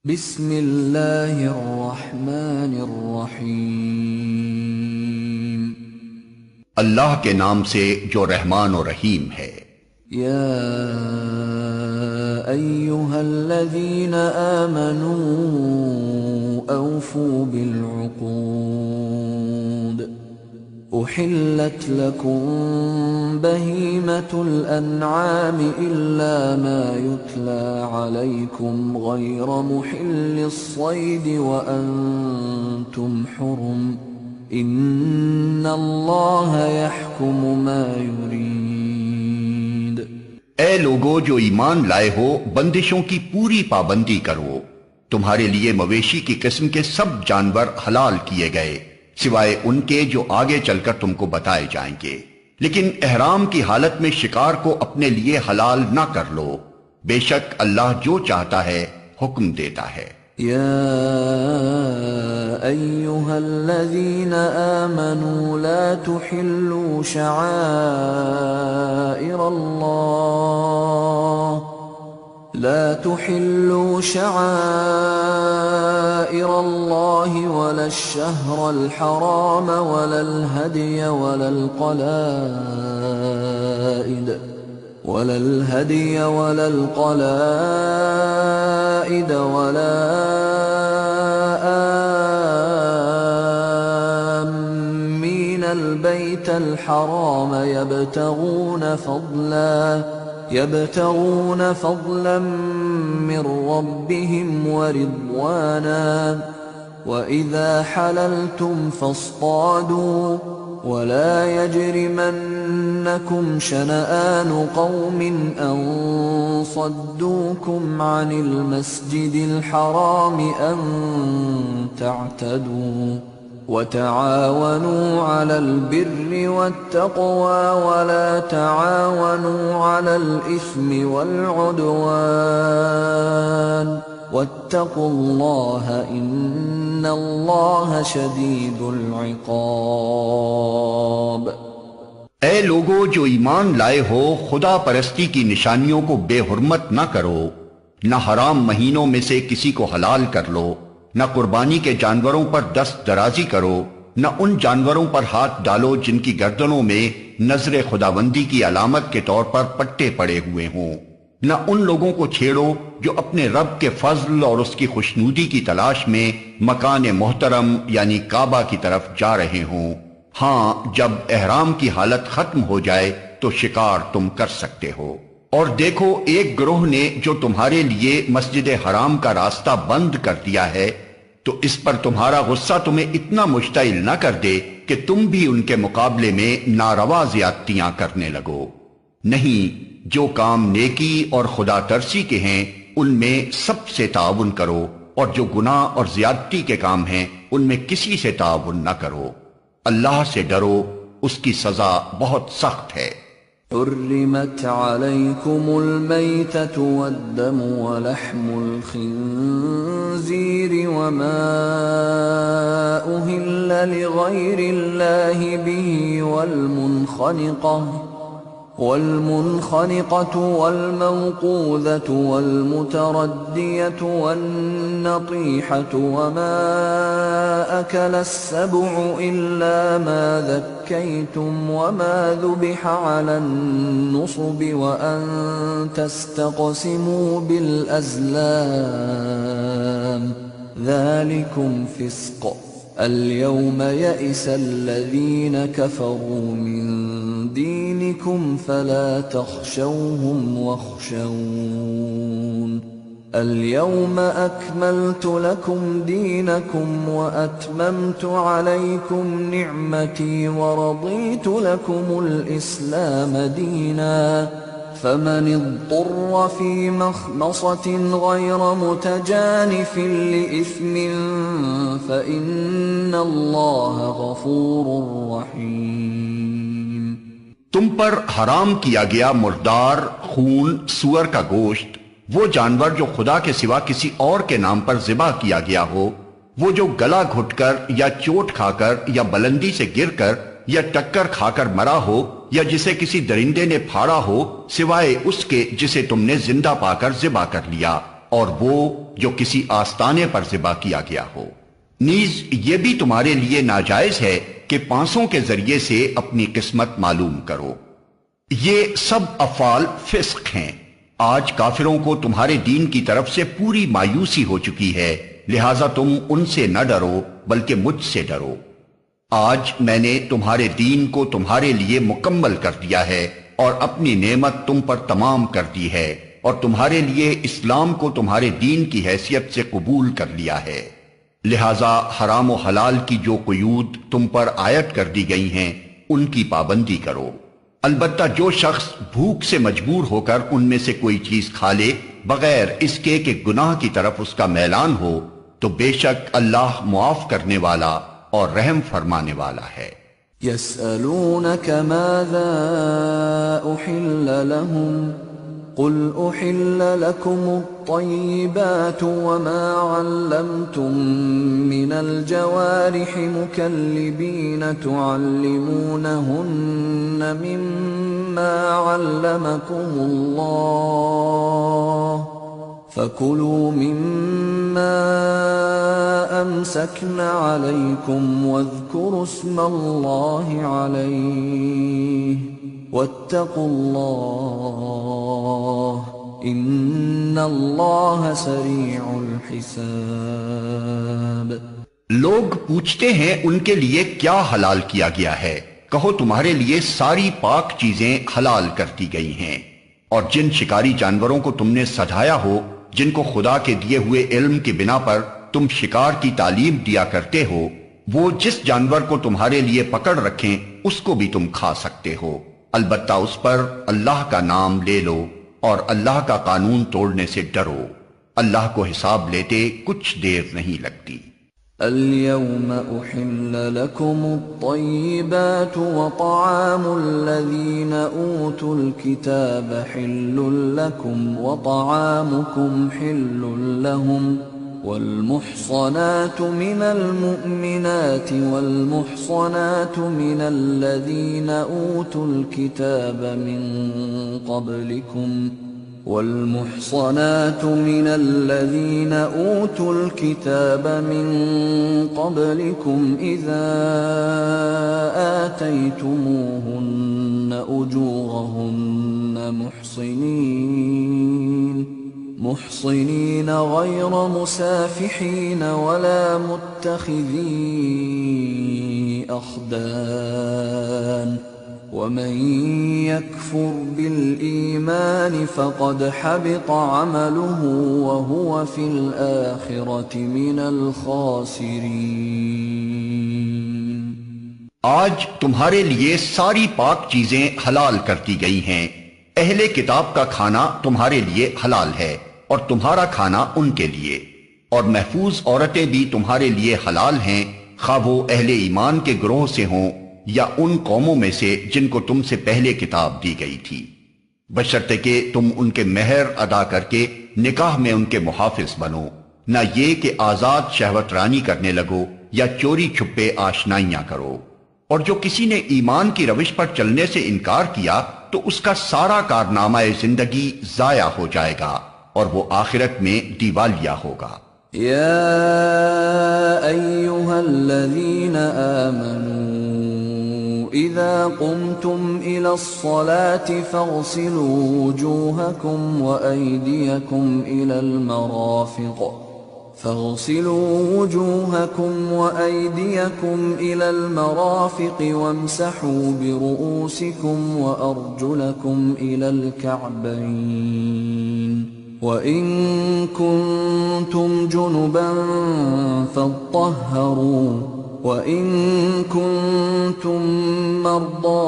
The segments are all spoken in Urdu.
بسم اللہ الرحمن الرحیم اللہ کے نام سے جو رحمان و رحیم ہے۔ یا ایہا الذین آمنوا اوفوا بالعقود احلت لکم بہیمۃ الانعام الا ما یتلی علیکم غیر محل الصید وانتم حرم ان اللہ یحکم ما یرید۔ اے لوگو جو ایمان لائے ہو، بندشوں کی پوری پابندی کرو۔ تمہارے لیے مویشی کی قسم کے سب جانور حلال کیے گئے سوائے ان کے جو آگے چل کر تم کو بتائے جائیں گے، لیکن احرام کی حالت میں شکار کو اپنے لیے حلال نہ کر لو، بے شک اللہ جو چاہتا ہے حکم دیتا ہے۔ یا ایہا الذین آمنوا لا تحلوا شعائر اللہ ولا الشہر الحرام ولا الہدی ولا القلائد ولا آمین البیت الحرام يبتغون فضلا من ربهم ورضوانا وَإِذَا حَلَلْتُمْ فَاصْطَادُوا وَلَا يَجْرِمَنَّكُمْ شَنَآنُ قَوْمٍ أَن صَدُّوكُمْ عَنِ الْمَسْجِدِ الْحَرَامِ أَن تَعْتَدُوا وَتَعَاوَنُوا عَلَى الْبِرِّ وَالتَّقْوَى وَلَا تَعَاوَنُوا عَلَى الْإِثْمِ وَالْعُدْوَانِ وَاتَّقُوا اللَّهَ إِنَّ اللَّهَ شَدِيدُ الْعِقَابِ۔ اے لوگو جو ایمان لائے ہو، خدا پرستی کی نشانیوں کو بے حرمت نہ کرو، نہ حرام مہینوں میں سے کسی کو حلال کر لو، نہ قربانی کے جانوروں پر دست درازی کرو، نہ ان جانوروں پر ہاتھ ڈالو جن کی گردنوں میں نظر خداوندی کی علامت کے طور پر پٹے پڑے ہوئے ہوں، نہ ان لوگوں کو چھیڑو جو اپنے رب کے فضل اور اس کی خوشنودی کی تلاش میں مکان محترم یعنی کعبہ کی طرف جا رہے ہوں۔ ہاں، جب احرام کی حالت ختم ہو جائے تو شکار تم کر سکتے ہو۔ اور دیکھو، ایک گروہ نے جو تمہارے لیے مسجد حرام کا راستہ بند کر دیا ہے، تو اس پر تمہارا غصہ تمہیں اتنا مشتعل نہ کر دے کہ تم بھی ان کے مقابلے میں ناروا زیادتیاں کرنے لگو۔ نہیں، جو کام نیکی اور خدا ترسی کے ہیں ان میں سب سے تعاون کرو، اور جو گناہ اور زیادتی کے کام ہیں ان میں کسی سے تعاون نہ کرو۔ اللہ سے ڈرو، اس کی سزا بہت سخت ہے۔ حرمت علیکم المیتۃ والدم ولحم الخنزیر وما أهل لغیر اللہ به والمنخنقة والموقوذة والمتردية والنطيحة وما أكل السبع إلا ما ذكيتم وما ذبح على النصب وأن تستقسموا بالأزلام ذلكم فسق اليوم يئس الذين كفروا من دينكم فلا تخشوهم واخشون اليوم أكملت لكم دينكم وأتممت عليكم نعمتي ورضيت لكم الإسلام دينا فمن اضطر في مخمصة غير متجانف لإثم فإن الله غفور رحيم۔ تم پر حرام کیا گیا مردار، خون، سور کا گوشت، وہ جانور جو خدا کے سوا کسی اور کے نام پر ذبح کیا گیا ہو، وہ جو گلا گھٹ کر یا چوٹ کھا کر یا بلندی سے گر کر یا ٹکر کھا کر مرا ہو یا جسے کسی درندے نے پھاڑا ہو، سوائے اس کے جسے تم نے زندہ پا کر ذبح کر لیا، اور وہ جو کسی آستانے پر ذبح کیا گیا ہو۔ نیز یہ بھی تمہارے لیے ناجائز ہے کہ پانسوں کے ذریعے سے اپنی قسمت معلوم کرو۔ یہ سب افعال فسق ہیں۔ آج کافروں کو تمہارے دین کی طرف سے پوری مایوسی ہو چکی ہے، لہذا تم ان سے نہ ڈرو بلکہ مجھ سے ڈرو۔ آج میں نے تمہارے دین کو تمہارے لیے مکمل کر دیا ہے اور اپنی نعمت تم پر تمام کر دی ہے، اور تمہارے لیے اسلام کو تمہارے دین کی حیثیت سے قبول کر لیا ہے۔ لہذا حرام و حلال کی جو قیود تم پر عائد کر دی گئی ہیں ان کی پابندی کرو۔ البتہ جو شخص بھوک سے مجبور ہو کر ان میں سے کوئی چیز کھا لے بغیر اس کے کہ گناہ کی طرف اس کا میلان ہو، تو بے شک اللہ معاف کرنے والا اور رحم فرمانے والا ہے۔ يسألونك ماذا أحل لهم قل أحل لكم الطيبات وما علمتم من الجوارح مكلبين تعلمونهن مما علمكم الله فَكُلُوا مِمَّا أَمْسَكْنَ عَلَيْكُمْ وَاذْكُرُوا اسْمَ اللَّهِ عَلَيْهِ وَاتَّقُوا اللَّهَ إِنَّ اللَّهَ سَرِيعُ الْحِسَابِ۔ لوگ پوچھتے ہیں ان کے لیے کیا حلال کیا گیا ہے، کہو تمہارے لیے ساری پاک چیزیں حلال کر دی گئی ہیں، اور جن شکاری جانوروں کو تم نے سجایا ہو، جن کو خدا کے دیے ہوئے علم کی بنا پر تم شکار کی تعلیم دیا کرتے ہو، وہ جس جانور کو تمہارے لیے پکڑ رکھیں اس کو بھی تم کھا سکتے ہو، البتہ اس پر اللہ کا نام لے لو اور اللہ کا قانون توڑنے سے ڈرو۔ اللہ کو حساب لیتے کچھ دیر نہیں لگتی۔ اليوم أحل لكم الطيبات وطعام الذين أوتوا الكتاب حل لكم وطعامكم حل لهم والمحصنات من المؤمنات والمحصنات من الذين أوتوا الكتاب من قبلكم والمحصنات من الذين أوتوا الكتاب من قبلكم إذا آتيتموهن أجورهن محصنين غير مسافحين ولا متخذي أخدان ومن يكفر بالإيمان فقد حبط عمله وهو في الآخرة من الخاسرين۔ آج تمہارے لیے ساری پاک چیزیں حلال کر دی گئی ہیں۔ اہل کتاب کا کھانا تمہارے لیے حلال ہے اور تمہارا کھانا ان کے لیے، اور محفوظ عورتیں بھی تمہارے لیے حلال ہیں، خواہ وہ اہل ایمان کے گروہ سے ہوں یا ان قوموں میں سے جن کو تم سے پہلے کتاب دی گئی تھی، بشرطے کہ تم ان کے مہر ادا کر کے نکاح میں ان کے محافظ بنو، نہ یہ کہ آزاد شہوت رانی کرنے لگو یا چوری چھپے آشنائیاں کرو۔ اور جو کسی نے ایمان کی روش پر چلنے سے انکار کیا تو اس کا سارا کارنامہ زندگی ضائع ہو جائے گا اور وہ آخرت میں دیوالیہ ہوگا۔ یا ایھا الذین آمنوا اذا قمتم الى الصلاة فاغسلوا وجوهكم وأيديكم إلى المرافق وامسحوا برؤوسكم وأرجلكم إلى الكعبين وإن كنتم جنبا فاطهروا وَإِن كُنتُم مَّرْضَىٰ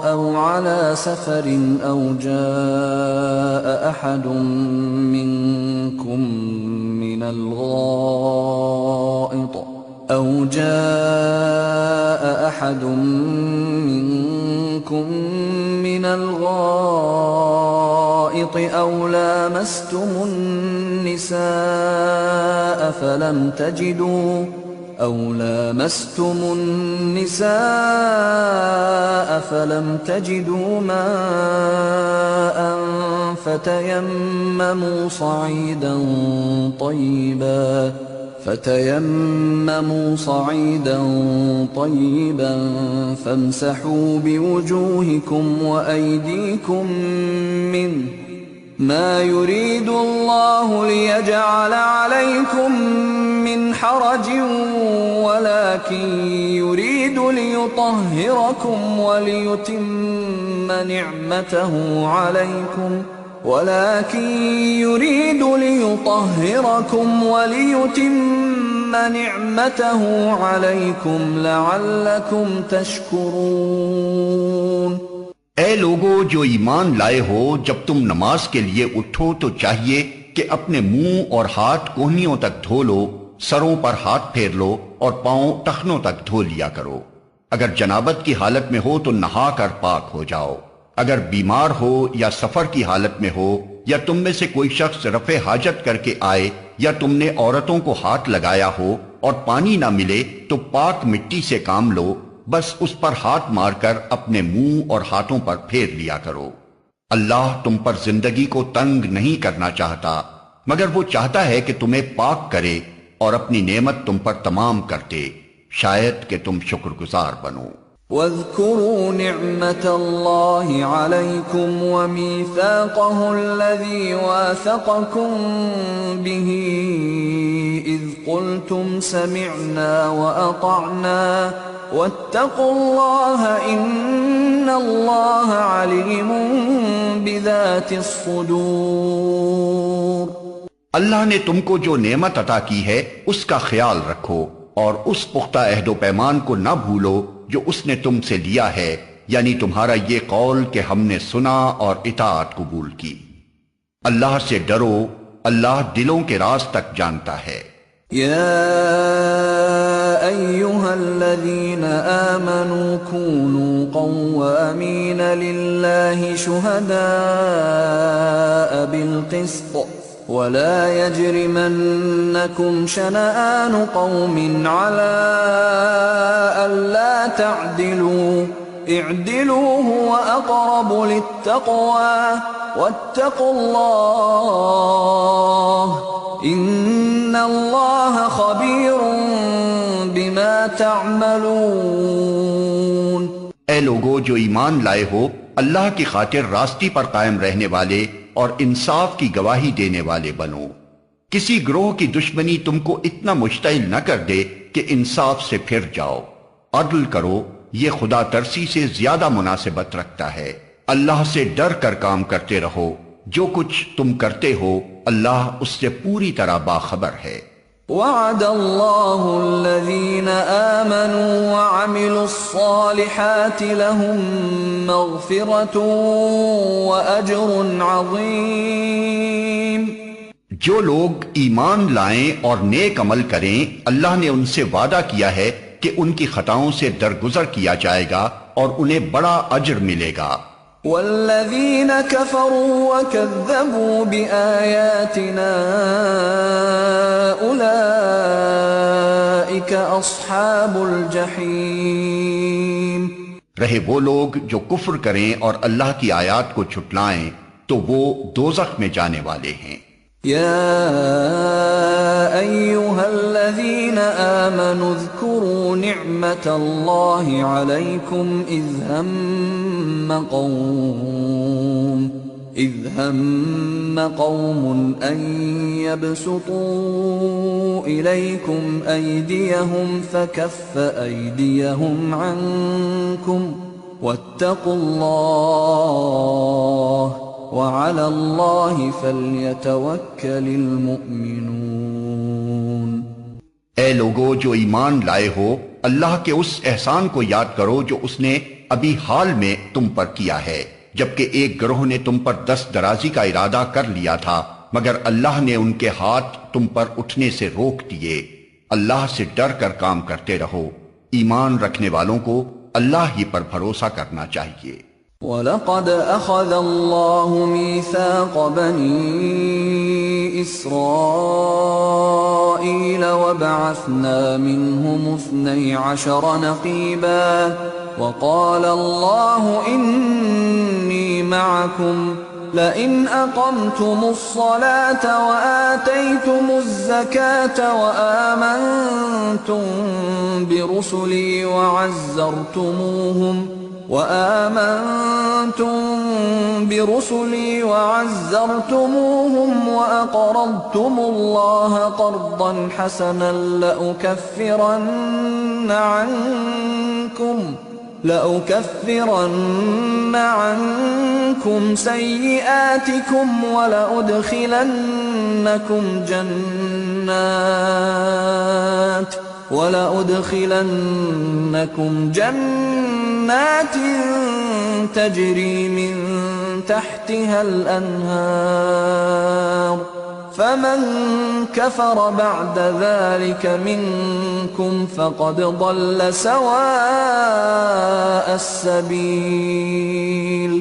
أَوْ عَلَىٰ سَفَرٍ أَوْ جَاءَ أَحَدٌ مِّنكُم من الغائط أو لامستم النساء فلم تجدوا ماء فتيمموا صعيدا طيبا فامسحوا بوجوهكم وأيديكم منه ما يريد الله ليجعل عليكم من حرج ولكن يريد ليطهركم وليتم نعمته عليكم لعلكم تشكرون۔ اے لوگو جو ایمان لائے ہو، جب تم نماز کے لیے اٹھو تو چاہیے کہ اپنے منہ اور ہاتھ کوہنیوں تک دھو لو، سروں پر ہاتھ پھیر لو اور پاؤں ٹخنوں تک دھو لیا کرو۔ اگر جنابت کی حالت میں ہو تو نہا کر پاک ہو جاؤ۔ اگر بیمار ہو یا سفر کی حالت میں ہو یا تم میں سے کوئی شخص رفع حاجت کر کے آئے یا تم نے عورتوں کو ہاتھ لگایا ہو اور پانی نہ ملے تو پاک مٹی سے کام لو، بس اس پر ہاتھ مار کر اپنے منہ اور ہاتھوں پر پھیر لیا کرو۔ اللہ تم پر زندگی کو تنگ نہیں کرنا چاہتا، مگر وہ چاہتا ہے کہ تمہیں پاک کرے اور اپنی نعمت تم پر تمام کر دے، شاید کہ تم شکر گزار بنو۔ واذكروا نعمة الله عليكم وميثاقه الذي واثقكم به إذ قلتم سمعنا وأطعنا واتقوا الله إن الله عليم بذات الصدور۔ اللہ نے تم کو جو نعمت عطا کی ہے اس کا خیال رکھو اور اس پختہ عہد و پیمان کو نہ بھولو جو اس نے تم سے لیا ہے، یعنی تمہارا یہ قول کہ ہم نے سنا اور اطاعت قبول کی۔ اللہ سے ڈرو، اللہ دلوں کے راز تک جانتا ہے۔ یا ایھا الذین آمنوا کونوا قوامین للہ شہداء بالقسط ولا يجرمنكم شنآن قوم على ألا تعدلوا اعدلوا هو أقرب للتقوى واتقوا الله إن الله خبير بما تعملون۔ اے لوگو جو ایمان لائے ہو، اللہ کی خاطر راستی پر قائم رہنے والے اور انصاف کی گواہی دینے والے بنو۔ کسی گروہ کی دشمنی تم کو اتنا مشتعل نہ کر دے کہ انصاف سے پھر جاؤ۔ عدل کرو، یہ خدا ترسی سے زیادہ مناسبت رکھتا ہے۔ اللہ سے ڈر کر کام کرتے رہو، جو کچھ تم کرتے ہو اللہ اس سے پوری طرح باخبر ہے۔ وعد اللہ الذین آمنوا وعملوا الصالحات لهم مغفرة وأجر عظیم۔ جو لوگ ایمان لائیں اور نیک عمل کریں، اللہ نے ان سے وعدہ کیا ہے کہ ان کی خطاؤں سے درگزر کیا جائے گا اور انہیں بڑا اجر ملے گا۔ والذین کفروا وکذبوا بآیاتنا اولئک اصحاب الجحیم۔ رہے وہ لوگ جو کفر کریں اور اللہ کی آیات کو جھٹلائیں تو وہ دوزخ میں جانے والے ہیں۔ یا ایھا الذین آمنوا اذکروا نعمت اللہ علیکم اذ ہم قوم ان یبسطوا الیکم ایدیہم فکف ایدیہم عنکم واتقوا اللہ وعلى اللہ فلیتوکل المؤمنون۔ اے لوگو جو ایمان لائے ہو، اللہ کے اس احسان کو یاد کرو جو اس نے ابھی حال میں تم پر کیا ہے، جبکہ ایک گروہ نے تم پر دست درازی کا ارادہ کر لیا تھا، مگر اللہ نے ان کے ہاتھ تم پر اٹھنے سے روک دیے۔ اللہ سے ڈر کر کام کرتے رہو، ایمان رکھنے والوں کو اللہ ہی پر بھروسہ کرنا چاہیے۔ وَلَقَدْ أَخَذَ اللَّهُ مِيثَاقَ بَنِي إِسْرَائِيلَ وَبَعَثْنَا مِنْهُمُ 12 نَقِيبًا وَقَالَ اللَّهُ إِنِّي مَعَكُمْ لئن أقمتم الصلاة وآتيتم الزكاة وآمنتم برسلي وعزرتموهم وأقرضتم الله قرضا حسنا لأكفرن عنكم سيئاتكم ولأدخلنكم جنات تجري من تحتها الأنهار فمن كفر بعد ذلك منكم فقد ضل سواء السبيل۔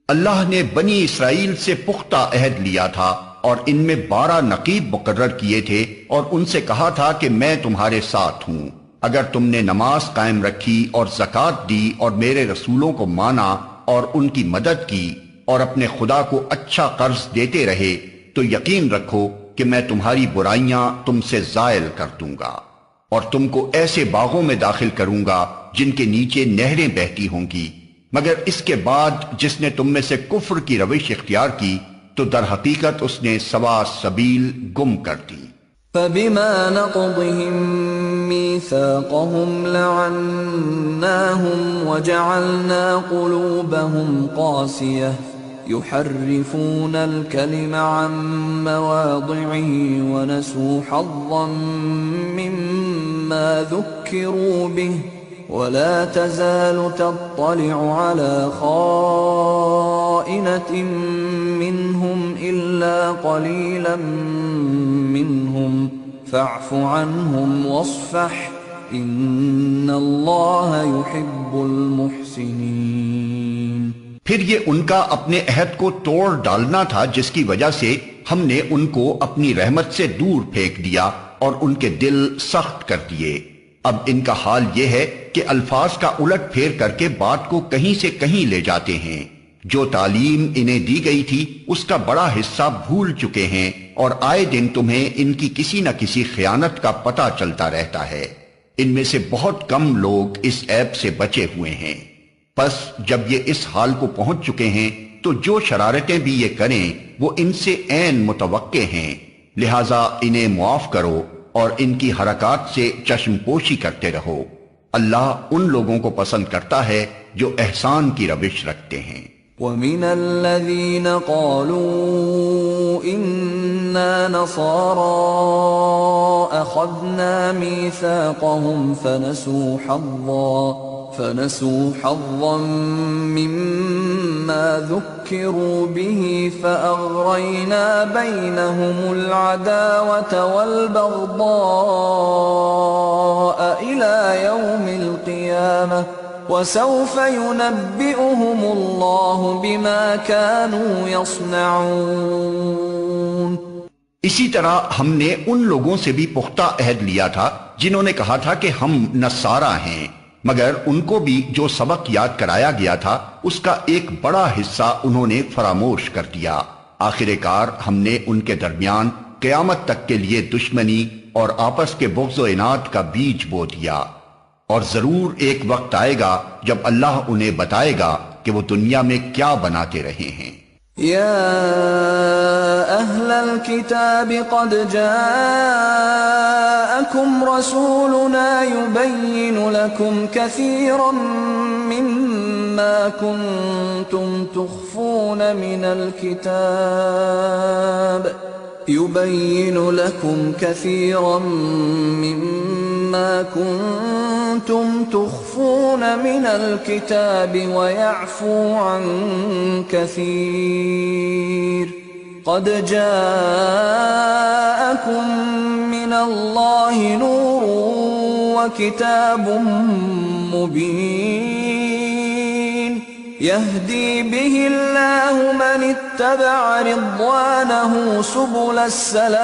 اللہ نے بنی اسرائیل سے پختہ عہد لیا تھا اور ان میں 12 نقیب مقرر کیے تھے اور ان سے کہا تھا کہ میں تمہارے ساتھ ہوں اگر تم نے نماز قائم رکھی اور زکوٰۃ دی اور میرے رسولوں کو مانا اور ان کی مدد کی اور اپنے خدا کو اچھا قرض دیتے رہے تو یقین رکھو کہ میں تمہاری برائیاں تم سے زائل کر دوں گا اور تم کو ایسے باغوں میں داخل کروں گا جن کے نیچے نہریں بہتی ہوں گی، مگر اس کے بعد جس نے تم میں سے کفر کی روش اختیار کی تو در حقیقت اس نے سوا سبیل گم کر دی۔ فَبِمَا نَقْضِهِم مِّيثَاقَهُمْ لَعَنَّاهُمْ وَجَعَلْنَا قُلُوبَهُمْ قَاسِيَةً يُحَرِّفُونَ الْكَلِمَ عَن مَّوَاضِعِهِ وَنَسُوا حَظًّا مِّمَّا ذُكِّرُوا بِهِ وَلَا تَزَالُ تَطَّلِعُ عَلَى خَائِنَةٍ مِّنْهُمْ إِلَّا قَلِيلًا مِّنْهُمْ فَاعْفُ عَنْهُمْ وَاصْفَحْ إِنَّ اللَّهَ يُحِبُّ الْمُحْسِنِينَ۔ پھر یہ ان کا اپنے عہد کو توڑ ڈالنا تھا جس کی وجہ سے ہم نے ان کو اپنی رحمت سے دور پھینک دیا اور ان کے دل سخت کر دیے۔ اب ان کا حال یہ ہے کہ الفاظ کا الٹ پھیر کر کے بات کو کہیں سے کہیں لے جاتے ہیں۔ جو تعلیم انہیں دی گئی تھی اس کا بڑا حصہ بھول چکے ہیں اور آئے دن تمہیں ان کی کسی نہ کسی خیانت کا پتہ چلتا رہتا ہے۔ ان میں سے بہت کم لوگ اس عیب سے بچے ہوئے ہیں۔ پس جب یہ اس حال کو پہنچ چکے ہیں تو جو شرارتیں بھی یہ کریں وہ ان سے عین متوقع ہیں، لہٰذا انہیں معاف کرو اور ان کی حرکات سے چشم پوشی کرتے رہو۔ اللہ ان لوگوں کو پسند کرتا ہے جو احسان کی روش رکھتے ہیں۔ وَمِنَ الَّذِينَ قَالُوا إِنَّا نَصَارَىٰ أَخَذْنَا مِيثَاقَهُمْ فنسوا حظا مما ذكروا به فأغرينا بينهم العداوة والبغضاء إلى يوم القيامة وسوف ينبئهم الله بما كانوا يصنعون۔ اسی طرح ہم نے ان لوگوں سے بھی پختہ عہد لیا تھا جنہوں نے کہا تھا کہ ہم نصارہ ہیں، مگر ان کو بھی جو سبق یاد کرایا گیا تھا اس کا ایک بڑا حصہ انہوں نے فراموش کر دیا۔ آخر کار ہم نے ان کے درمیان قیامت تک کے لیے دشمنی اور آپس کے بغض و عناد کا بیج بو دیا، اور ضرور ایک وقت آئے گا جب اللہ انہیں بتائے گا کہ وہ دنیا میں کیا بناتے رہے ہیں۔ يا أهل الكتاب قد جاءكم رسولنا يبين لكم كثيرا مما كنتم تخفون من الكتاب ويعفو عن كثير قد جاءكم من الله نور وكتاب مبين يهدي به الله من اتبع رضوانه سبل السلام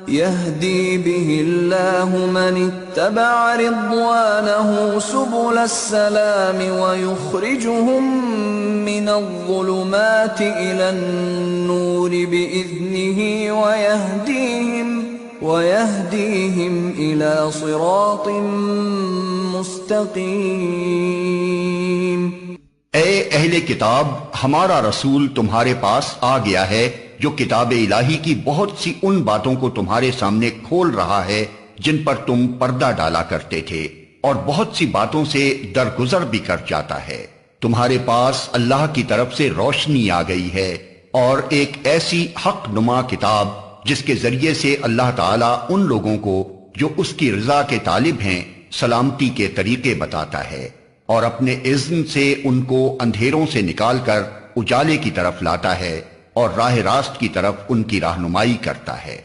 يهدي به الله من اتبع رضوانه سبل السلام ويخرجهم من الظلمات إلى النور بإذنه ويهديهم إلى صراط مستقيم. اے اہل کتاب، ہمارا رسول تمہارے پاس آ گیا ہے جو کتاب الہی کی بہت سی ان باتوں کو تمہارے سامنے کھول رہا ہے جن پر تم پردہ ڈالا کرتے تھے، اور بہت سی باتوں سے درگزر بھی کر جاتا ہے. تمہارے پاس اللہ کی طرف سے روشنی آ گئی ہے اور ایک ایسی حق نما کتاب جس کے ذریعے سے اللہ تعالیٰ ان لوگوں کو جو اس کی رضا کے طالب ہیں سلامتی کے طریقے بتاتا ہے، اور اپنے اذن سے ان کو اندھیروں سے نکال کر اجالے کی طرف لاتا ہے اور راہ راست کی طرف ان کی رہنمائی کرتا ہے.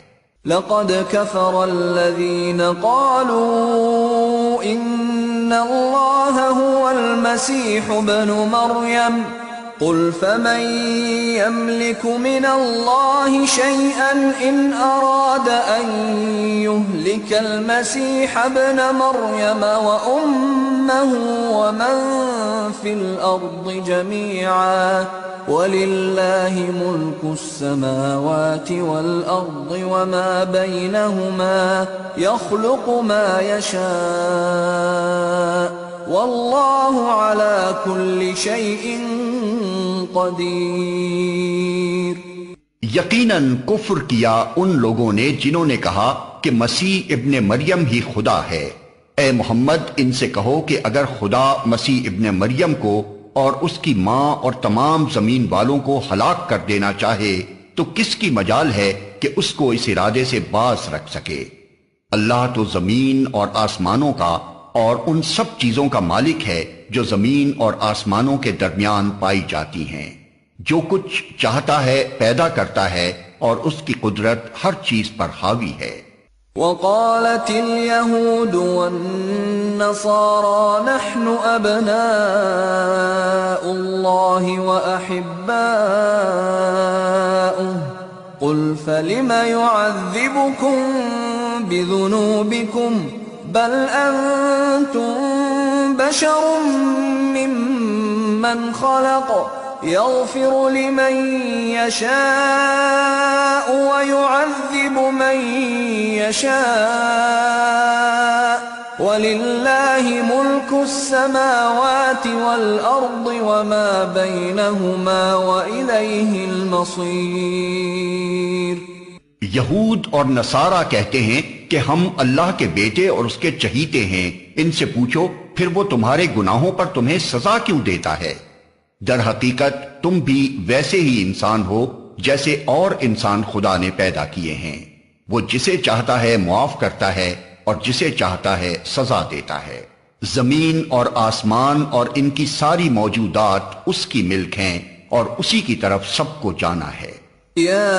لقد كفر الذين قالوا ان الله هو المسيح ابن مريم قل فمن يملك من الله شيئا ان اراد ان يهلك المسيح ابن مريم وامه ومن في الارض جميعا وَلِلَّهِ مُلْكُ السَّمَاوَاتِ وَالْأَرْضِ وَمَا بَيْنَهُمَا يَخْلُقُ مَا يَشَاءُ وَاللَّهُ عَلَى كُلِّ شَيْءٍ قَدِيرٌ. یقیناً کفر کیا ان لوگوں نے جنہوں نے کہا کہ مسیح ابن مریم ہی خدا ہے. اے محمد، ان سے کہو کہ اگر خدا مسیح ابن مریم کو اور اس کی ماں اور تمام زمین والوں کو ہلاک کر دینا چاہے تو کس کی مجال ہے کہ اس کو اس ارادے سے باز رکھ سکے؟ اللہ تو زمین اور آسمانوں کا اور ان سب چیزوں کا مالک ہے جو زمین اور آسمانوں کے درمیان پائی جاتی ہیں. جو کچھ چاہتا ہے پیدا کرتا ہے اور اس کی قدرت ہر چیز پر حاوی ہے. وقالت اليهود والنصارى نحن أبناء الله وأحباؤه قل فلم يعذبكم بذنوبكم بل أنتم بشر ممن خلق يغفر لمن يشاء ويعذب من يشاء وَلِلَّهِ مُلْكُ السَّمَاوَاتِ وَالْأَرْضِ وَمَا بَيْنَهُمَا وَإِلَيْهِ الْمَصِيرُ. یہود اور نصارہ کہتے ہیں کہ ہم اللہ کے بیٹے اور اس کے چہیتے ہیں. ان سے پوچھو پھر وہ تمہارے گناہوں پر تمہیں سزا کیوں دیتا ہے؟ در حقیقت تم بھی ویسے ہی انسان ہو جیسے اور انسان خدا نے پیدا کیے ہیں. وہ جسے چاہتا ہے معاف کرتا ہے اور جسے چاہتا ہے سزا دیتا ہے. زمین اور آسمان اور ان کی ساری موجودات اس کی ملک ہیں اور اسی کی طرف سب کو جانا ہے. یا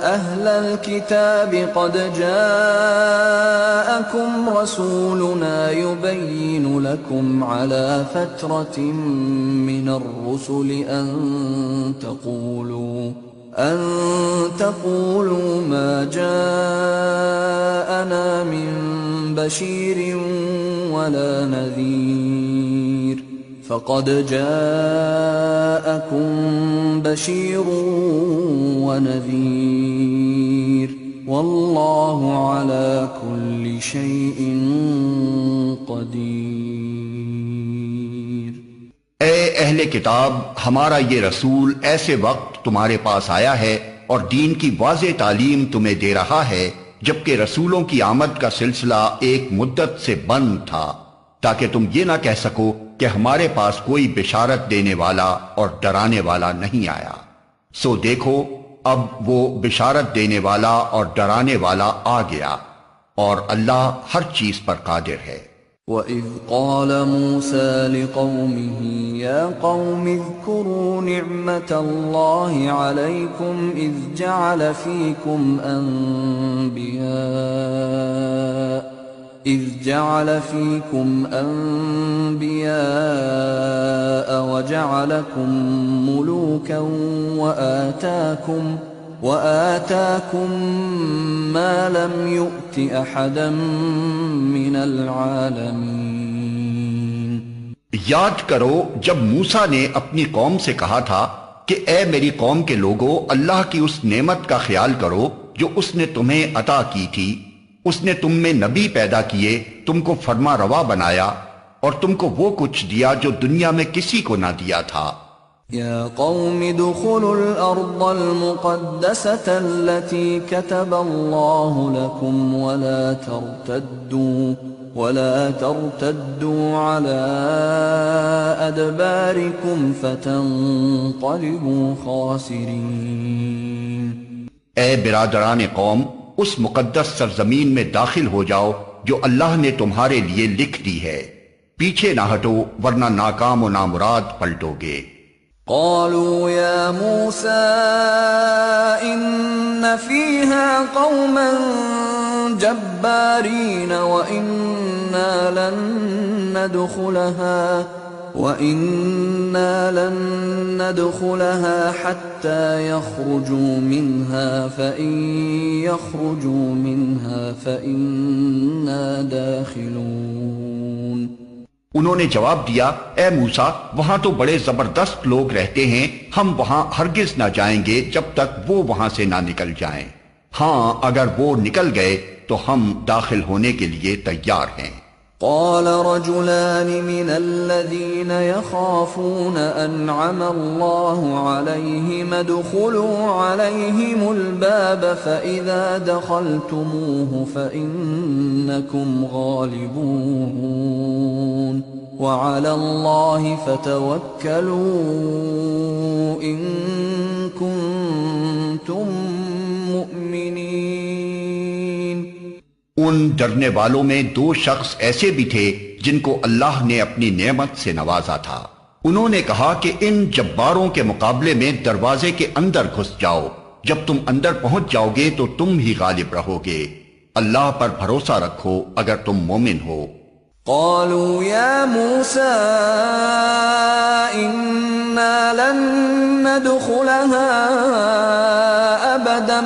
اہل الكتاب قد جاءکم رسولنا یبین لکم علی فترة من الرسل أن تقولوا ما جاءنا من بشير ولا نذير فقد جاءكم بشير ونذير والله على كل شيء قدير. اے اہل کتاب، ہمارا یہ رسول ایسے وقت تمہارے پاس آیا ہے اور دین کی واضح تعلیم تمہیں دے رہا ہے جبکہ رسولوں کی آمد کا سلسلہ ایک مدت سے بند تھا، تاکہ تم یہ نہ کہہ سکو کہ ہمارے پاس کوئی بشارت دینے والا اور ڈرانے والا نہیں آیا. سو دیکھو اب وہ بشارت دینے والا اور ڈرانے والا آ گیا اور اللہ ہر چیز پر قادر ہے. وَإِذْ قَالَ مُوسَى لِقَوْمِهِ يَا قَوْمِ اذْكُرُوا نِعْمَةَ اللَّهِ عَلَيْكُمْ إِذْ جَعَلَ فِيكُمْ أَنْبِيَاءَ وَجَعَلَكُمْ مُلُوكًا وآتاكم ما لم يؤت أحدا من العالمين۔ یاد کرو جب موسیٰ نے اپنی قوم سے کہا تھا کہ اے میری قوم کے لوگو، اللہ کی اس نعمت کا خیال کرو جو اس نے تمہیں عطا کی تھی۔ اس نے تم میں نبی پیدا کیے، تم کو فرما روا بنایا، اور تم کو وہ کچھ دیا جو دنیا میں کسی کو نہ دیا تھا۔ یا قوم ادخلوا الارض المقدسة التي كتب الله لكم ولا ترتدوا على ادباركم فتنقلبوا خاسرين۔ اے برادران قوم، اس مقدس سرزمین میں داخل ہو جاؤ جو اللہ نے تمہارے لیے لکھ دی ہے، پیچھے نہ ہٹو ورنہ ناکام و نامراد پلٹو گے۔ قالوا يا موسى إن فيها قوما جبارين وإنا لن ندخلها حتى يخرجوا منها فإن يخرجوا منها فإنا داخلون۔ انہوں نے جواب دیا، اے موسیٰ، وہاں تو بڑے زبردست لوگ رہتے ہیں، ہم وہاں ہرگز نہ جائیں گے جب تک وہ وہاں سے نہ نکل جائیں۔ ہاں اگر وہ نکل گئے تو ہم داخل ہونے کے لیے تیار ہیں۔ قال رجلان من الذين يخافون أنعم الله عليهم ادخلوا عليهم الباب فإذا دخلتموه فإنكم غالبون وعلى الله فتوكلوا إن كنتم مؤمنين۔ ان ڈرنے والوں میں دو شخص ایسے بھی تھے جن کو اللہ نے اپنی نعمت سے نوازا تھا۔ انہوں نے کہا کہ ان جباروں کے مقابلے میں دروازے کے اندر گھس جاؤ، جب تم اندر پہنچ جاؤ گے تو تم ہی غالب رہو گے۔ اللہ پر بھروسہ رکھو اگر تم مومن ہو۔ قالوا يا موسى إنا لن ندخلها أبدا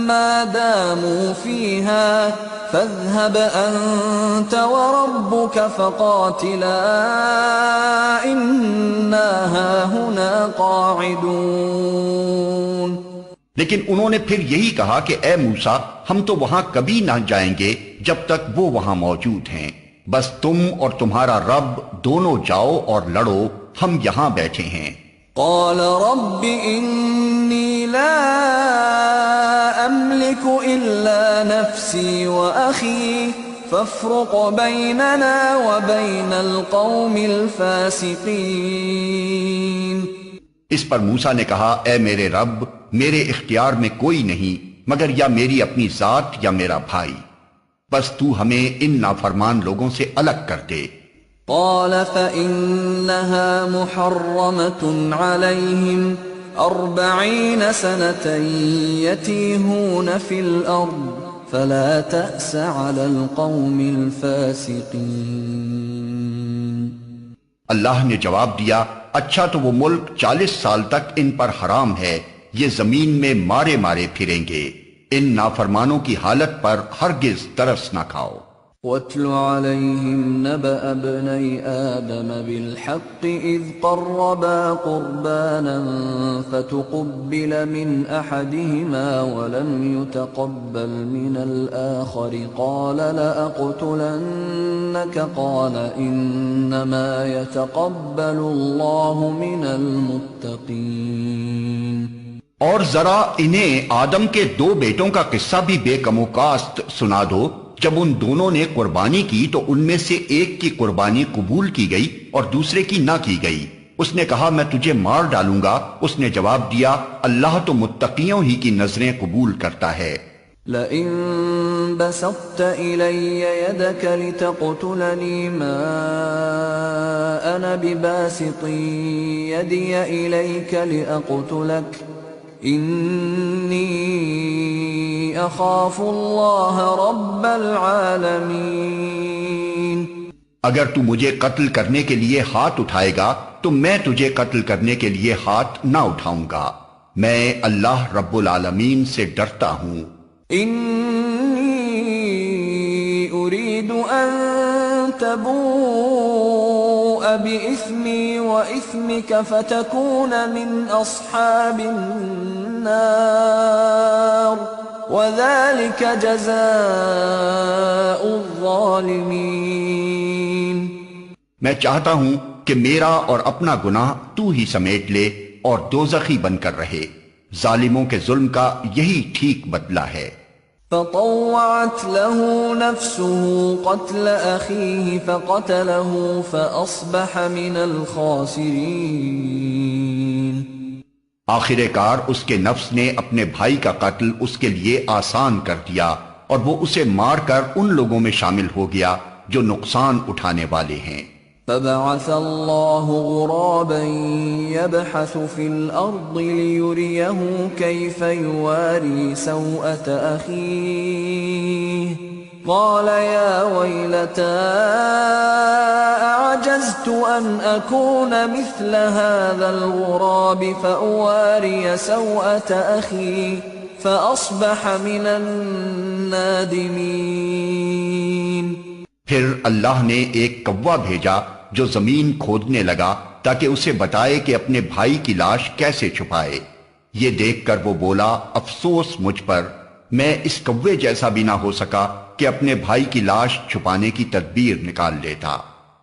ما داموا فيها فاذهب أنت وربك فقاتلا إنا هاهنا قاعدون۔ لیکن انہوں نے پھر یہی کہا کہ اے موسیٰ، ہم تو وہاں کبھی نہ جائیں گے جب تک وہ وہاں موجود ہیں، بس تم اور تمہارا رب دونوں جاؤ اور لڑو، ہم یہاں بیٹھے ہیں۔ قال رب إني لا أملك إلا نفسي وأخي فافرق بيننا وبين القوم الفاسقين۔ اس پر موسیٰ نے کہا، اے میرے رب، میرے اختیار میں کوئی نہیں مگر یا میری اپنی ذات یا میرا بھائی، بس تو ہمیں ان نافرمان لوگوں سے الگ کر دے۔ قال فإنها محرمة عليهم 40 سنة يتيهون في الأرض فلا تأس على القوم الفاسقين۔ اللہ نے جواب دیا، اچھا تو وہ ملک 40 سال تک ان پر حرام ہے، یہ زمین میں مارے مارے پھریں گے، ان نافرمانوں کی حالت پر ہرگز ترس نہ کھاؤ۔ وَاتْلُ عَلَيْهِمْ نَبَأَ ابْنَيْ آدَمَ بِالْحَقِّ إِذْ قَرَّبَا قُرْبَانًا فَتُقُبِّلَ مِنْ أَحَدِهِمَا وَلَمْ يُتَقَبَّلْ مِنَ الْآخَرِ قَالَ لَأَقْتُلَنَّكَ قَالَ إِنَّمَا يَتَقَبَّلُ اللَّهُ مِنَ الْمُتَّقِينَ۔ اور ذرا انہیں آدم کے دو بیٹوں کا قصہ بھی بے کم و کاست سنا دو۔ جب ان دونوں نے قربانی کی تو ان میں سے ایک کی قربانی قبول کی گئی اور دوسرے کی نہ کی گئی۔ اس نے کہا میں تجھے مار ڈالوں گا، اس نے جواب دیا اللہ تو متقیوں ہی کی نظریں قبول کرتا ہے۔ لئن بسطت إلي يدك لتقتلني ما أنا بباسط يدي إليك لأقتلك إني أخاف الله رب العالمين۔ اگر تو مجھے قتل کرنے کے لیے ہاتھ اٹھائے گا تو میں تجھے قتل کرنے کے لیے ہاتھ نہ اٹھاؤں گا، میں اللہ رب العالمین سے ڈرتا ہوں۔ انی اريد ان تبوء باسمی واسمک فتکون من اصحاب النار وذلك جزاء الظالمین۔ میں چاہتا ہوں کہ میرا اور اپنا گناہ تو ہی سمیٹ لے اور دوزخی بن کر رہے، ظالموں کے ظلم کا یہی ٹھیک بدلہ ہے۔ فطوعت له نفسه قتل اخيه فقتله فاصبح من الخاسرين۔ آخر کار اس کے نفس نے اپنے بھائی کا قتل اس کے لیے آسان کر دیا اور وہ اسے مار کر ان لوگوں میں شامل ہو گیا جو نقصان اٹھانے والے ہیں۔ فبعث الله غرابا يبحث في الأرض ليريه كيف يواري سوءة أخيه قال يا ويلتى أعجزت أن أكون مثل هذا الغراب فأواري سوءة أخي فأصبح من النادمين۔ پھر اللہ نے ایک کوا بھیجا جو زمین کھودنے لگا تاکہ اسے بتائے کہ اپنے بھائی کی لاش کیسے چھپائے۔ یہ دیکھ کر وہ بولا، افسوس مجھ پر، میں اس کوے جیسا بھی نہ ہو سکا کہ اپنے بھائی کی لاش چھپانے کی تدبیر نکال لیتا۔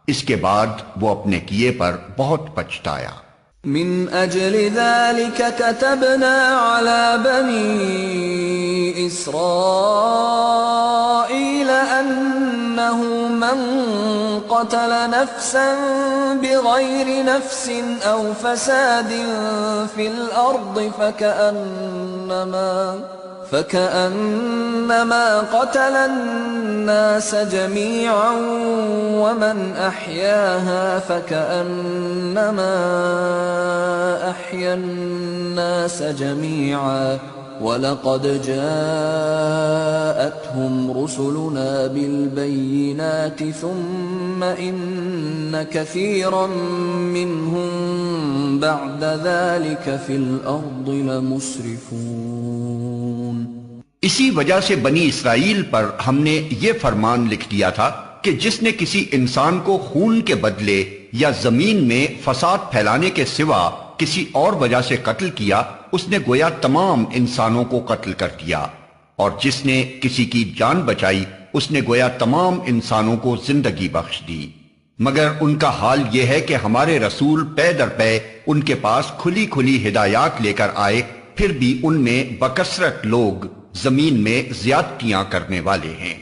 اس کے بعد وہ اپنے کیے پر بہت پچھتایا۔ من اجل ذلك كتبنا على بني اسرائيل انه من قتل نفسا بغير نفس او فساد في الارض فكأنما قتل الناس جميعا ومن أحياها فكأنما أحيا الناس جميعا وَلَقَدْ جَاءَتْهُمْ رُسُلُنَا بِالْبَيِّنَاتِ ثُمَّ إِنَّ كَثِيرًا مِّنْهُمْ بَعْدَ ذَلِكَ فِي الْأَرْضِ لَمُسْرِفُونَ۔ اسی وجہ سے بنی اسرائیل پر ہم نے یہ فرمان لکھ دیا تھا کہ جس نے کسی انسان کو خون کے بدلے یا زمین میں فساد پھیلانے کے سوا کسی اور وجہ سے قتل کیا، اس نے گویا تمام انسانوں کو قتل کر دیا، اور جس نے کسی کی جان بچائی اس نے گویا تمام انسانوں کو زندگی بخش دی۔ مگر ان کا حال یہ ہے کہ ہمارے رسول پے در پے ان کے پاس کھلی کھلی ہدایات لے کر آئے، پھر بھی ان میں بکثرت لوگ زمین میں زیادتیاں کرنے والے ہیں۔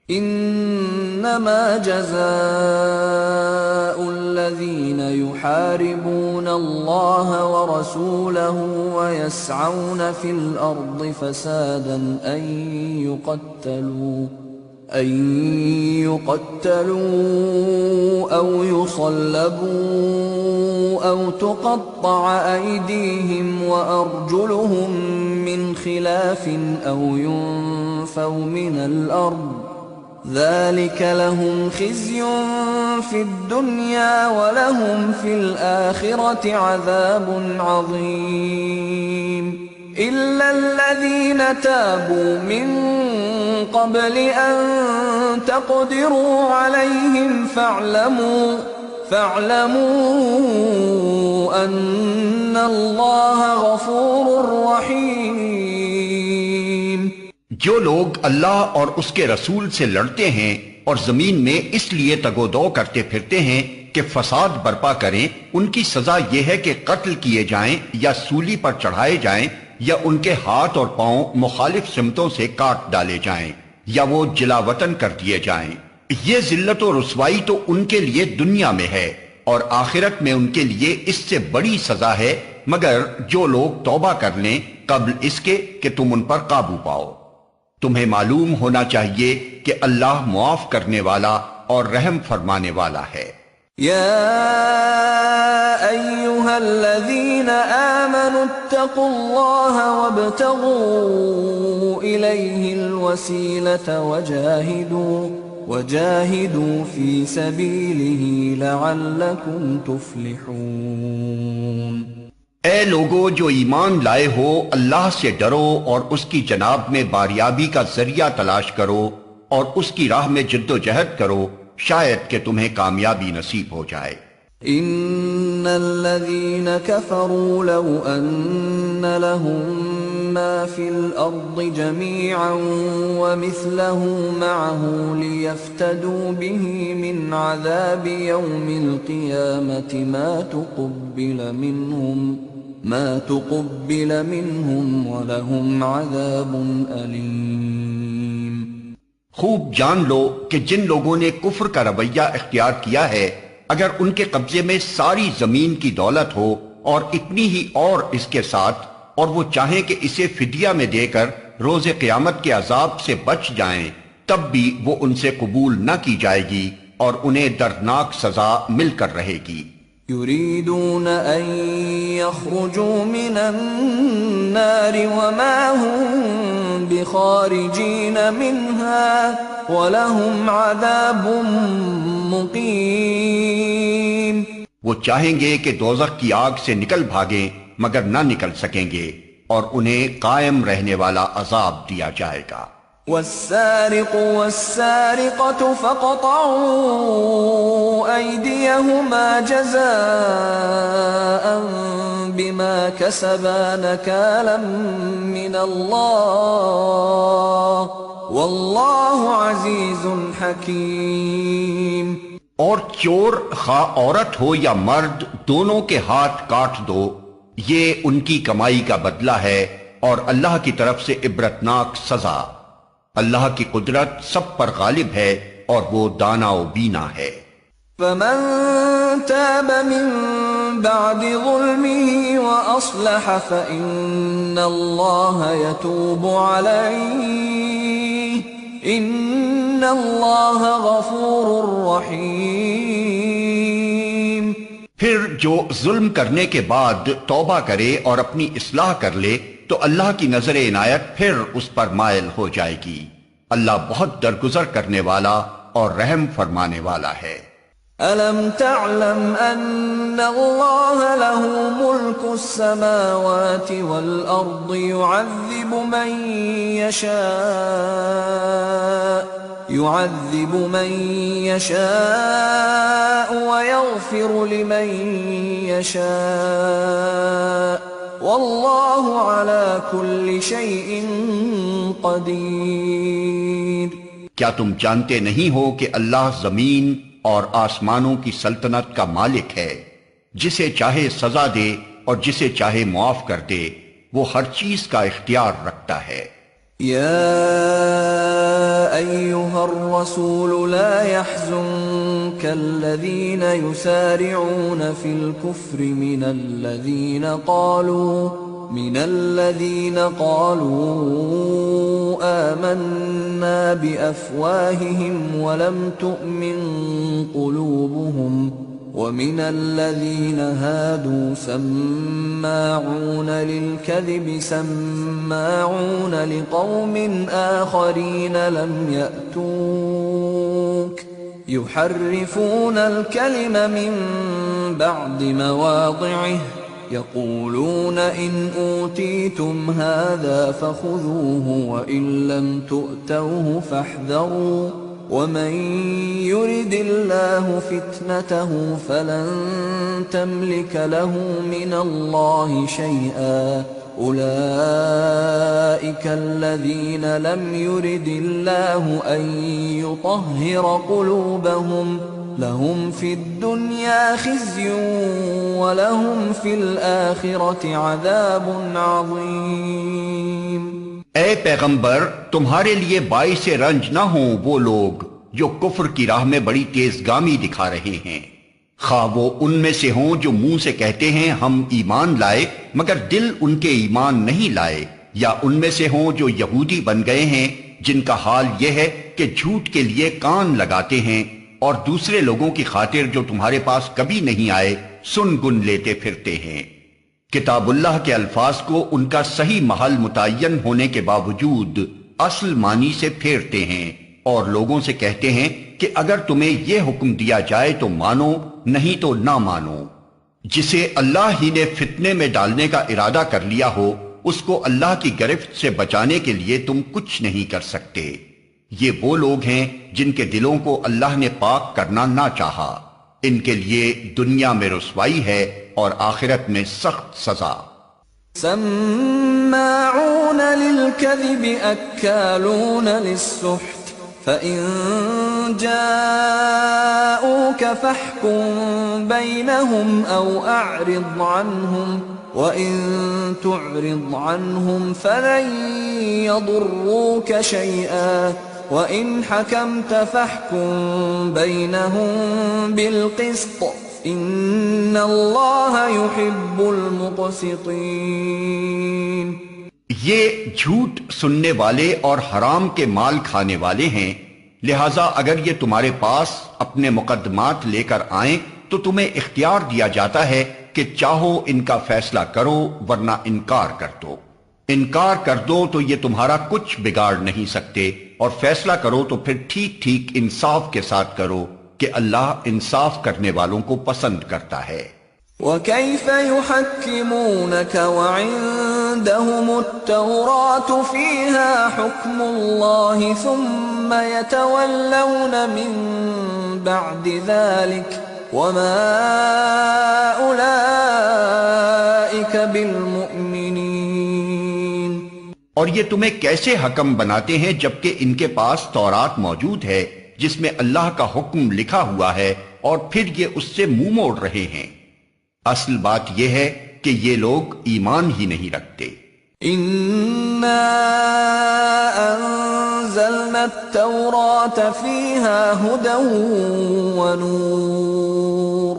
انما جزاء الذين يحاربون الله ورسوله ويسعون في الارض فسادا ان يقتلوا او يصلبوا او تقطع ايديهم وارجلهم من خلاف او ينفوا من الارض ذلك لهم خزي في الدنيا ولهم في الآخرة عذاب عظيم إلا الذين تابوا من قبل أن تقدروا عليهم فاعلموا أن الله غفور رحيم۔ جو لوگ اللہ اور اس کے رسول سے لڑتے ہیں اور زمین میں اس لیے تگودو کرتے پھرتے ہیں کہ فساد برپا کریں، ان کی سزا یہ ہے کہ قتل کیے جائیں یا سولی پر چڑھائے جائیں یا ان کے ہاتھ اور پاؤں مخالف سمتوں سے کاٹ ڈالے جائیں یا وہ جلا وطن کر دیے جائیں۔ یہ ذلت و رسوائی تو ان کے لیے دنیا میں ہے اور آخرت میں ان کے لیے اس سے بڑی سزا ہے، مگر جو لوگ توبہ کر لیں قبل اس کے کہ تم ان پر قابو پاؤ۔ تمہیں معلوم ہونا چاہیے کہ اللہ معاف کرنے والا اور رحم فرمانے والا ہے۔ یا ایھا الذین آمنوا اتقوا اللہ وابتغوا الیہ الوسیلۃ وجاہدوا فی سبیلہ لعلکم تفلحون۔ اے لوگو جو ایمان لائے ہو، اللہ سے ڈرو اور اس کی جناب میں باریابی کا ذریعہ تلاش کرو اور اس کی راہ میں جد و جہد کرو، شاید کہ تمہیں کامیابی نصیب ہو جائے۔ ان الذين كفروا لو ان لهم ما في الارض جميعا ومثله معه ليفتدوا به من عذاب يوم القيامة ما تقبل منهم ولهم عذاب أليم۔ خوب جان لو کہ جن لوگوں نے کفر کا رویہ اختیار کیا ہے، اگر ان کے قبضے میں ساری زمین کی دولت ہو اور اتنی ہی اور اس کے ساتھ، اور وہ چاہیں کہ اسے فدیہ میں دے کر روز قیامت کے عذاب سے بچ جائیں، تب بھی وہ ان سے قبول نہ کی جائے گی اور انہیں دردناک سزا مل کر رہے گی۔ يريدون أن يخرجوا من النار وما هم بخارجين منها ولهم عذاب مقيم۔ وہ چاہیں گے کہ دوزخ کی آگ سے نکل بھاگیں مگر نہ نکل سکیں گے، اور انہیں قائم رہنے والا عذاب دیا جائے گا۔ والسارق والسارقة فاقطعوا أيديهما جزاء بما كسبا نكالا من الله والله عزيز حكيم۔ اور چور خواہ عورت ہو یا مرد، دونوں کے ہاتھ کاٹ دو، یہ ان کی کمائی کا بدلہ ہے، اور اللہ کی طرف سے عبرتناک سزا۔ اللہ کی قدرت سب پر غالب ہے اور وہ دانا و بینا ہے۔ فمن تاب من بعد ظلمه وأصلح فإن الله يتوب عليه إن الله غفور رحيم۔ پھر جو ظلم کرنے کے بعد توبہ کرے اور اپنی اصلاح کر لے تو اللہ کی نظر عنایت پھر اس پر مائل ہو جائے گی۔ اللہ بہت درگزر کرنے والا اور رحم فرمانے والا ہے۔ أَلَمْ تَعْلَمْ أَنَّ اللَّهَ لَهُ مُلْكُ السَّمَاوَاتِ وَالْأَرْضِ يُعَذِّبُ مَن يَشَاءُ وَيَغْفِرُ لِمَن يَشَاءُ وَاللَّهُ عَلَى كُلِّ شَيْءٍ قَدِيرٌ۔ کیا تم جانتے نہیں ہو کہ اللہ زمین اور آسمانوں کی سلطنت کا مالک ہے، جسے چاہے سزا دے اور جسے چاہے معاف کر دے، وہ ہر چیز کا اختیار رکھتا ہے۔ يا أيها الرسول لا يحزنك الذين يسارعون في الكفر من الذين قالوا آمنا بأفواههم ولم تؤمن قلوبهم ومن الذين هادوا سماعون للكذب سماعون لقوم آخرين لم يأتوك يحرفون الكلم من بعد مواضعه يقولون إن أوتيتم هذا فخذوه وإن لم تؤتوه فاحذروا ومن يرد الله فتنته فلن تملك له من الله شيئا أولئك الذين لم يرد الله أن يطهر قلوبهم لهم في الدنيا خزي ولهم في الآخرة عذاب عظيم۔ اے پیغمبر، تمہارے لیے باعث رنج نہ ہوں وہ لوگ جو کفر کی راہ میں بڑی تیز گامی دکھا رہے ہیں، خواہ وہ ان میں سے ہوں جو منہ سے کہتے ہیں ہم ایمان لائے مگر دل ان کے ایمان نہیں لائے، یا ان میں سے ہوں جو یہودی بن گئے ہیں جن کا حال یہ ہے کہ جھوٹ کے لیے کان لگاتے ہیں اور دوسرے لوگوں کی خاطر جو تمہارے پاس کبھی نہیں آئے سن گن لیتے پھرتے ہیں۔ کتاب اللہ کے الفاظ کو ان کا صحیح محل متعین ہونے کے باوجود اصل معنی سے پھیرتے ہیں اور لوگوں سے کہتے ہیں کہ اگر تمہیں یہ حکم دیا جائے تو مانو، نہیں تو نہ مانو۔ جسے اللہ ہی نے فتنے میں ڈالنے کا ارادہ کر لیا ہو اس کو اللہ کی گرفت سے بچانے کے لیے تم کچھ نہیں کر سکتے۔ یہ وہ لوگ ہیں جن کے دلوں کو اللہ نے پاک کرنا نہ چاہا، ان کے لیے دنیا میں رسوائی ہے اور آخرت میں سخت سزا۔ سماعون للكذب اکالون للسحت فإن جاءوك فاحكم بينهم أو أعرض عنهم وإن تعرض عنهم فلن يضروك شيئا وإن حكمت فاحكم بينهم بالقسط إن الله يحب المقسطين۔ یہ جھوٹ سننے والے اور حرام کے مال کھانے والے ہیں، لہذا اگر یہ تمہارے پاس اپنے مقدمات لے کر آئیں تو تمہیں اختیار دیا جاتا ہے کہ چاہو ان کا فیصلہ کرو ورنہ انکار کر دو۔ انکار کر دو تو یہ تمہارا کچھ بگاڑ نہیں سکتے، اور فیصلہ کرو تو پھر ٹھیک ٹھیک انصاف کے ساتھ کرو کہ اللہ انصاف کرنے والوں کو پسند کرتا ہے۔ وَكَيْفَ يُحَكِّمُونَكَ وَعِندَهُمُ التَّوْرَاةُ فِيهَا حُكْمُ اللَّهِ ثُمَّ يَتَوَلَّوْنَ مِن بَعْدِ ذَلِكَ وَمَا أُولَئِكَ بِالْمُؤْمِنِينَ۔ اور یہ تمہیں کیسے حکم بناتے ہیں جبکہ ان کے پاس تورات موجود ہے جس میں اللہ کا حکم لکھا ہوا ہے، اور پھر یہ اس سے منہ موڑ رہے ہیں؟ اصل بات یہ ہے کہ یہ لوگ ایمان ہی نہیں رکھتے۔ اِنَّا أَنزَلْنَا التَّوْرَاةَ فِيهَا هُدًى وَنُورٌ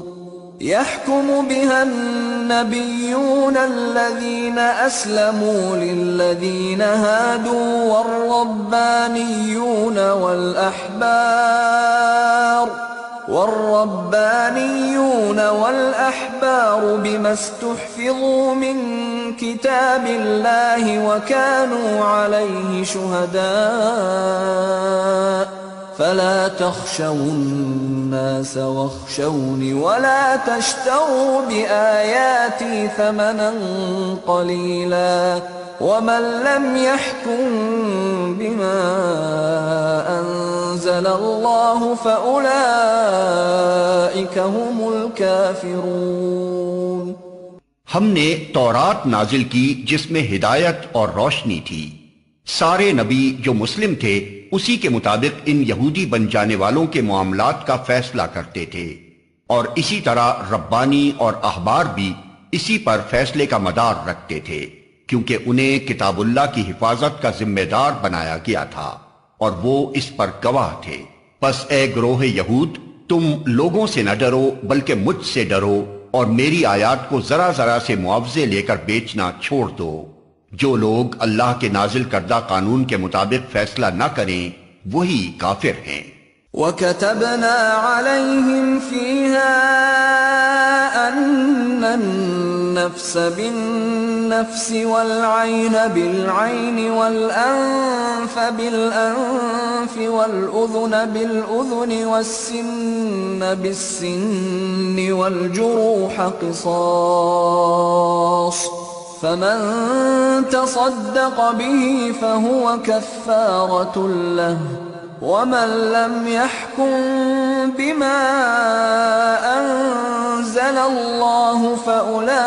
يَحْكُمُ بِهَا النَّبِيُّونَ الَّذِينَ أَسْلَمُوا لِلَّذِينَ هَادُوا والربانيون والأحبار بما استحفظوا من كتاب الله وكانوا عليه شهداء فلا تخشوا الناس واخشوني ولا تشتروا بآياتي ثمنا قليلا ومن لم يحكم بما أنزل الله فأولئك هم الكافرون۔ ہم نے تورات نازل کی جس میں ہدایت اور روشنی تھی۔ سارے نبی جو مسلم تھے اسی کے مطابق ان یہودی بن جانے والوں کے معاملات کا فیصلہ کرتے تھے، اور اسی طرح ربانی اور احبار بھی اسی پر فیصلے کا مدار رکھتے تھے، کیونکہ انہیں کتاب اللہ کی حفاظت کا ذمہ دار بنایا گیا تھا اور وہ اس پر گواہ تھے۔ پس اے گروہ یہود، تم لوگوں سے نہ ڈرو بلکہ مجھ سے ڈرو، اور میری آیات کو ذرا ذرا سے معاوضے لے کر بیچنا چھوڑ دو۔ جو لوگ اللہ کے نازل کردہ قانون کے مطابق فیصلہ نہ کریں وہی کافر ہیں۔ وَكَتَبْنَا عَلَيْهِمْ فِيهَا أَنَّ النَّفْسَ بِالنَّفْسِ وَالْعَيْنَ بِالْعَيْنِ وَالْأَنفَ بِالْأَنفِ وَالْأُذُنَ بِالْأُذُنِ وَالسِّنَّ بِالسِّنِّ وَالْجُرُوحَ قِصَاصٌ فَمَن تَصَدَّقَ بِهِ فَهُوَ كَفَّارَةٌ لَهُ وَمَن لَّمْ يَحْكُم بِمَا أَنزَلَ اللَّهُ فَأُولَئِكَ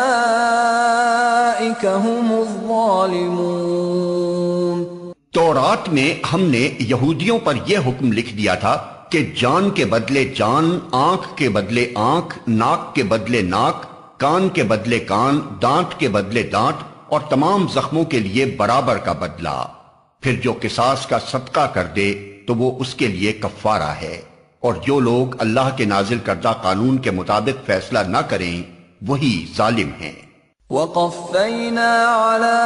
هُمُ الظَّالِمُونَ۔ تورات میں ہم نے یہودیوں پر یہ حکم لکھ دیا تھا کہ جان کے بدلے جان، آنکھ کے بدلے آنکھ، ناک کے بدلے ناک، کان کے بدلے کان، دانت کے بدلے دانت، اور تمام زخموں کے لیے برابر کا بدلہ۔ پھر جو قصاص کا صدقہ کر دے تو وہ اس کے لیے کفارہ ہے، اور جو لوگ اللہ کے نازل کردہ قانون کے مطابق فیصلہ نہ کریں وہی ظالم ہیں۔ وَقَفَّيْنَا عَلَىٰ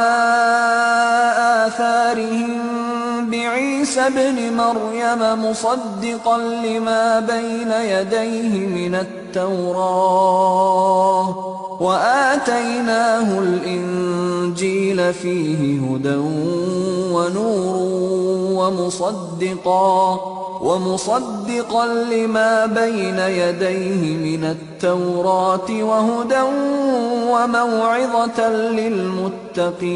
آثَارِهِم بِعِيسَى ابْنِ مَرْيَمَ مُصَدِّقًا لِمَا بَيْنَ يَدَيْهِ مِنَ التَّوْرَاةِ وَآتَيْنَاهُ الْإِنجِيلَ فِيهِ هُدًى وَنُورٌ ومصدقا لما بين يديه من التوراة وهدى وموعظة للمتقين۔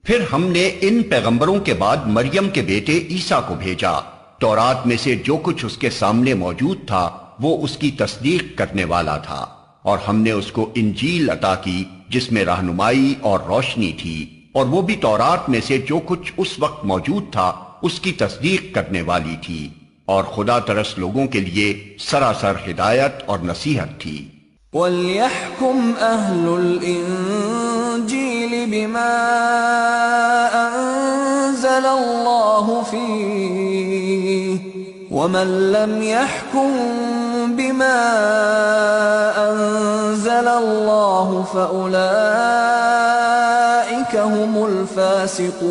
پھر ہم نے ان پیغمبروں کے بعد مریم کے بیٹے عیسیٰ کو بھیجا، تورات میں سے جو کچھ اس کے سامنے موجود تھا وہ اس کی تصدیق کرنے والا تھا، اور ہم نے اس کو انجیل عطا کی جس میں رہنمائی اور روشنی تھی، اور وہ بھی تورات میں سے جو کچھ اس وقت موجود تھا اس کی تصدیق کرنے والی تھی، اور خدا ترس لوگوں کے لیے سراسر ہدایت اور نصیحت تھی۔ وَلْيَحْكُمْ أَهْلُ الْإِنجِيلِ بِمَا أَنزَلَ اللَّهُ فِيهِ وَمَن لَّمْ يَحْكُم بِمَا أَنزَلَ اللَّهُ فَأُولَٰئِكَ هُمُ الْفَاسِقُونَ۔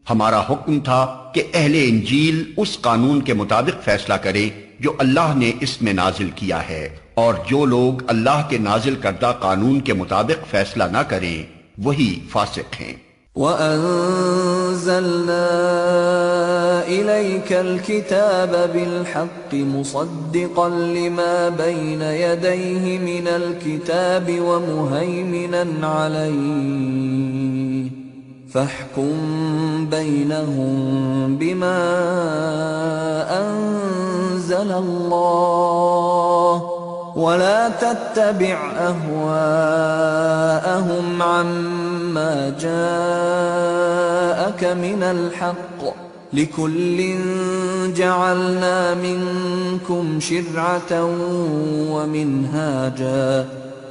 ہمارا حکم تھا کہ اہل انجیل اس قانون کے مطابق فیصلہ کرے جو اللہ نے اس میں نازل کیا ہے، اور جو لوگ اللہ کے نازل کردہ قانون کے مطابق فیصلہ نہ کریں وہی فاسق ہیں۔ وَأَنزَلْنَا إِلَيْكَ الْكِتَابَ بِالْحَقِّ مُصَدِّقًا لِمَا بَيْنَ يَدَيْهِ مِنَ الْكِتَابِ وَمُهَيْمِنًا عَلَيْهِ فَاحْكُم بَيْنَهُم بِمَا أَنزَلَ اللَّهُ وَلَا تَتَّبِعْ أَهْوَاءَهُمْ عَمَّا جَاءَكَ مِنَ الْحَقِّ لِكُلٍّ جَعَلْنَا مِنكُمْ شِرْعَةً وَمِنْهَاجًا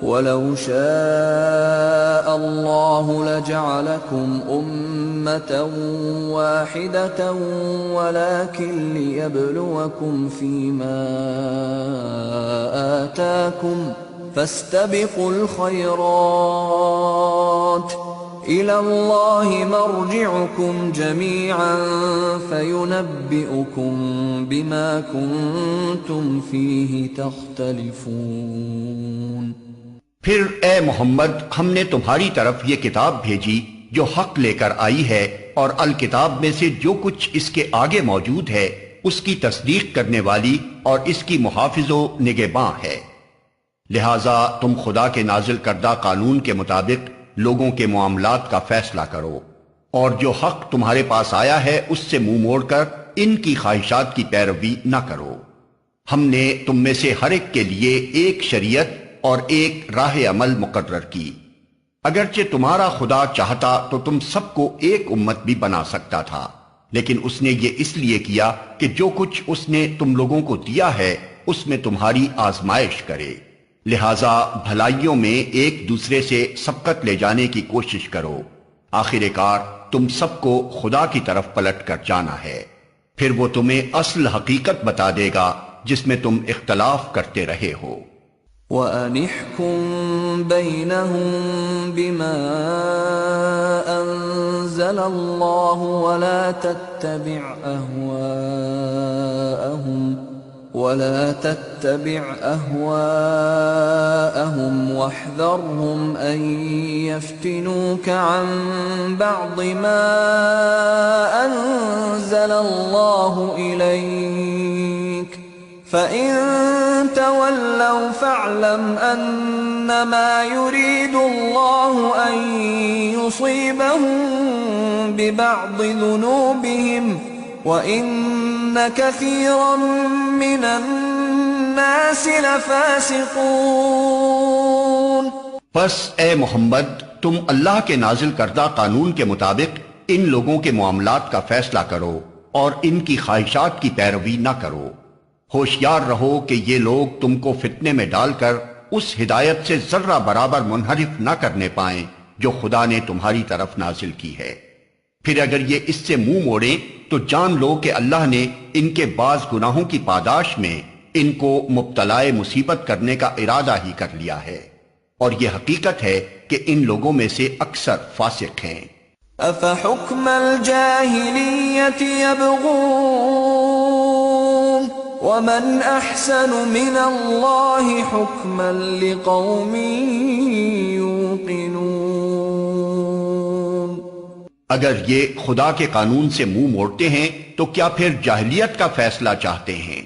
وَلَوْ شَاءَ اللَّهُ لَجَعَلَكُمْ أُمَّةً وَاحِدَةً وَلَكِنْ لِيَبْلُوَكُمْ فِيمَا آتَاكُمْ فَاسْتَبِقُوا الْخَيْرَاتِ إِلَى اللَّهِ مَرْجِعُكُمْ جَمِيعًا فَيُنَبِّئُكُم بِمَا كُنتُمْ فِيهِ تَخْتَلِفُونَ۔ پھر اے محمد ہم نے تمہاری طرف یہ کتاب بھیجی جو حق لے کر آئی ہے، اور الکتاب میں سے جو کچھ اس کے آگے موجود ہے اس کی تصدیق کرنے والی اور اس کی محافظ و نگہباں ہے۔ لہٰذا تم خدا کے نازل کردہ قانون کے مطابق لوگوں کے معاملات کا فیصلہ کرو، اور جو حق تمہارے پاس آیا ہے اس سے منہ موڑ کر ان کی خواہشات کی پیروی نہ کرو۔ ہم نے تم میں سے ہر ایک کے لیے ایک شریعت اور ایک راہ عمل مقرر کی، اگرچہ تمہارا خدا چاہتا تو تم سب کو ایک امت بھی بنا سکتا تھا، لیکن اس نے یہ اس لیے کیا کہ جو کچھ اس نے تم لوگوں کو دیا ہے اس میں تمہاری آزمائش کرے، لہٰذا بھلائیوں میں ایک دوسرے سے سبقت لے جانے کی کوشش کرو، آخر کار تم سب کو خدا کی طرف پلٹ کر جانا ہے، پھر وہ تمہیں اصل حقیقت بتا دے گا جس میں تم اختلاف کرتے رہے ہو۔ وَأَنِ احْكُم بَيْنَهُم بِمَا أَنزَلَ اللَّهُ وَلَا تَتَّبِعْ أَهْوَاءَهُمْ وَاحْذَرْهُمْ أَن يَفْتِنُوكَ عَن بَعْضِ مَا أَنزَلَ اللَّهُ إِلَيْكَ فَإِن تَوَلَّوْا فَاعْلَمْ أَنَّمَا يُرِيدُ اللَّهُ أَن يُصِيبَهُم بِبَعْضِ ذُنُوبِهِمْ وَإِنَّ كَثِيرًا مِّنَ النَّاسِ لَفَاسِقُونَ۔ پس اے محمد تم اللہ کے نازل کردہ قانون کے مطابق ان لوگوں کے معاملات کا فیصلہ کرو اور ان کی خواہشات کی پیروی نہ کرو، ہوشیار رہو کہ یہ لوگ تم کو فتنے میں ڈال کر اس ہدایت سے ذرہ برابر منحرف نہ کرنے پائیں جو خدا نے تمہاری طرف نازل کی ہے، پھر اگر یہ اس سے منہ موڑیں تو جان لو کہ اللہ نے ان کے بعض گناہوں کی پاداش میں ان کو مبتلا مصیبت کرنے کا ارادہ ہی کر لیا ہے، اور یہ حقیقت ہے کہ ان لوگوں میں سے اکثر فاسق ہیں۔ أَفَحُكْمَ الْجَاهِلِيَّةِ يَبْغُونَ وَمَنْ أَحْسَنُ مِنَ اللَّهِ حُكْمًا لِقَوْمٍ يُوقِنُونَ۔ اگر یہ خدا کے قانون سے منہ موڑتے ہیں تو کیا پھر جاہلیت کا فیصلہ چاہتے ہیں؟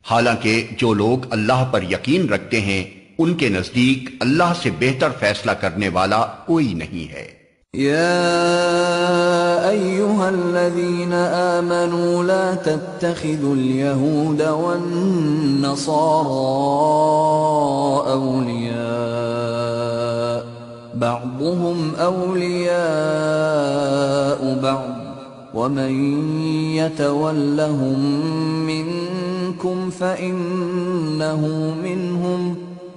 حالانکہ جو لوگ اللہ پر یقین رکھتے ہیں ان کے نزدیک اللہ سے بہتر فیصلہ کرنے والا کوئی نہیں ہے۔ يا أيها الذين آمنوا لا تتخذوا اليهود والنصارى أولياء بعضهم أولياء بعض ومن يتولهم منكم فإنه منهم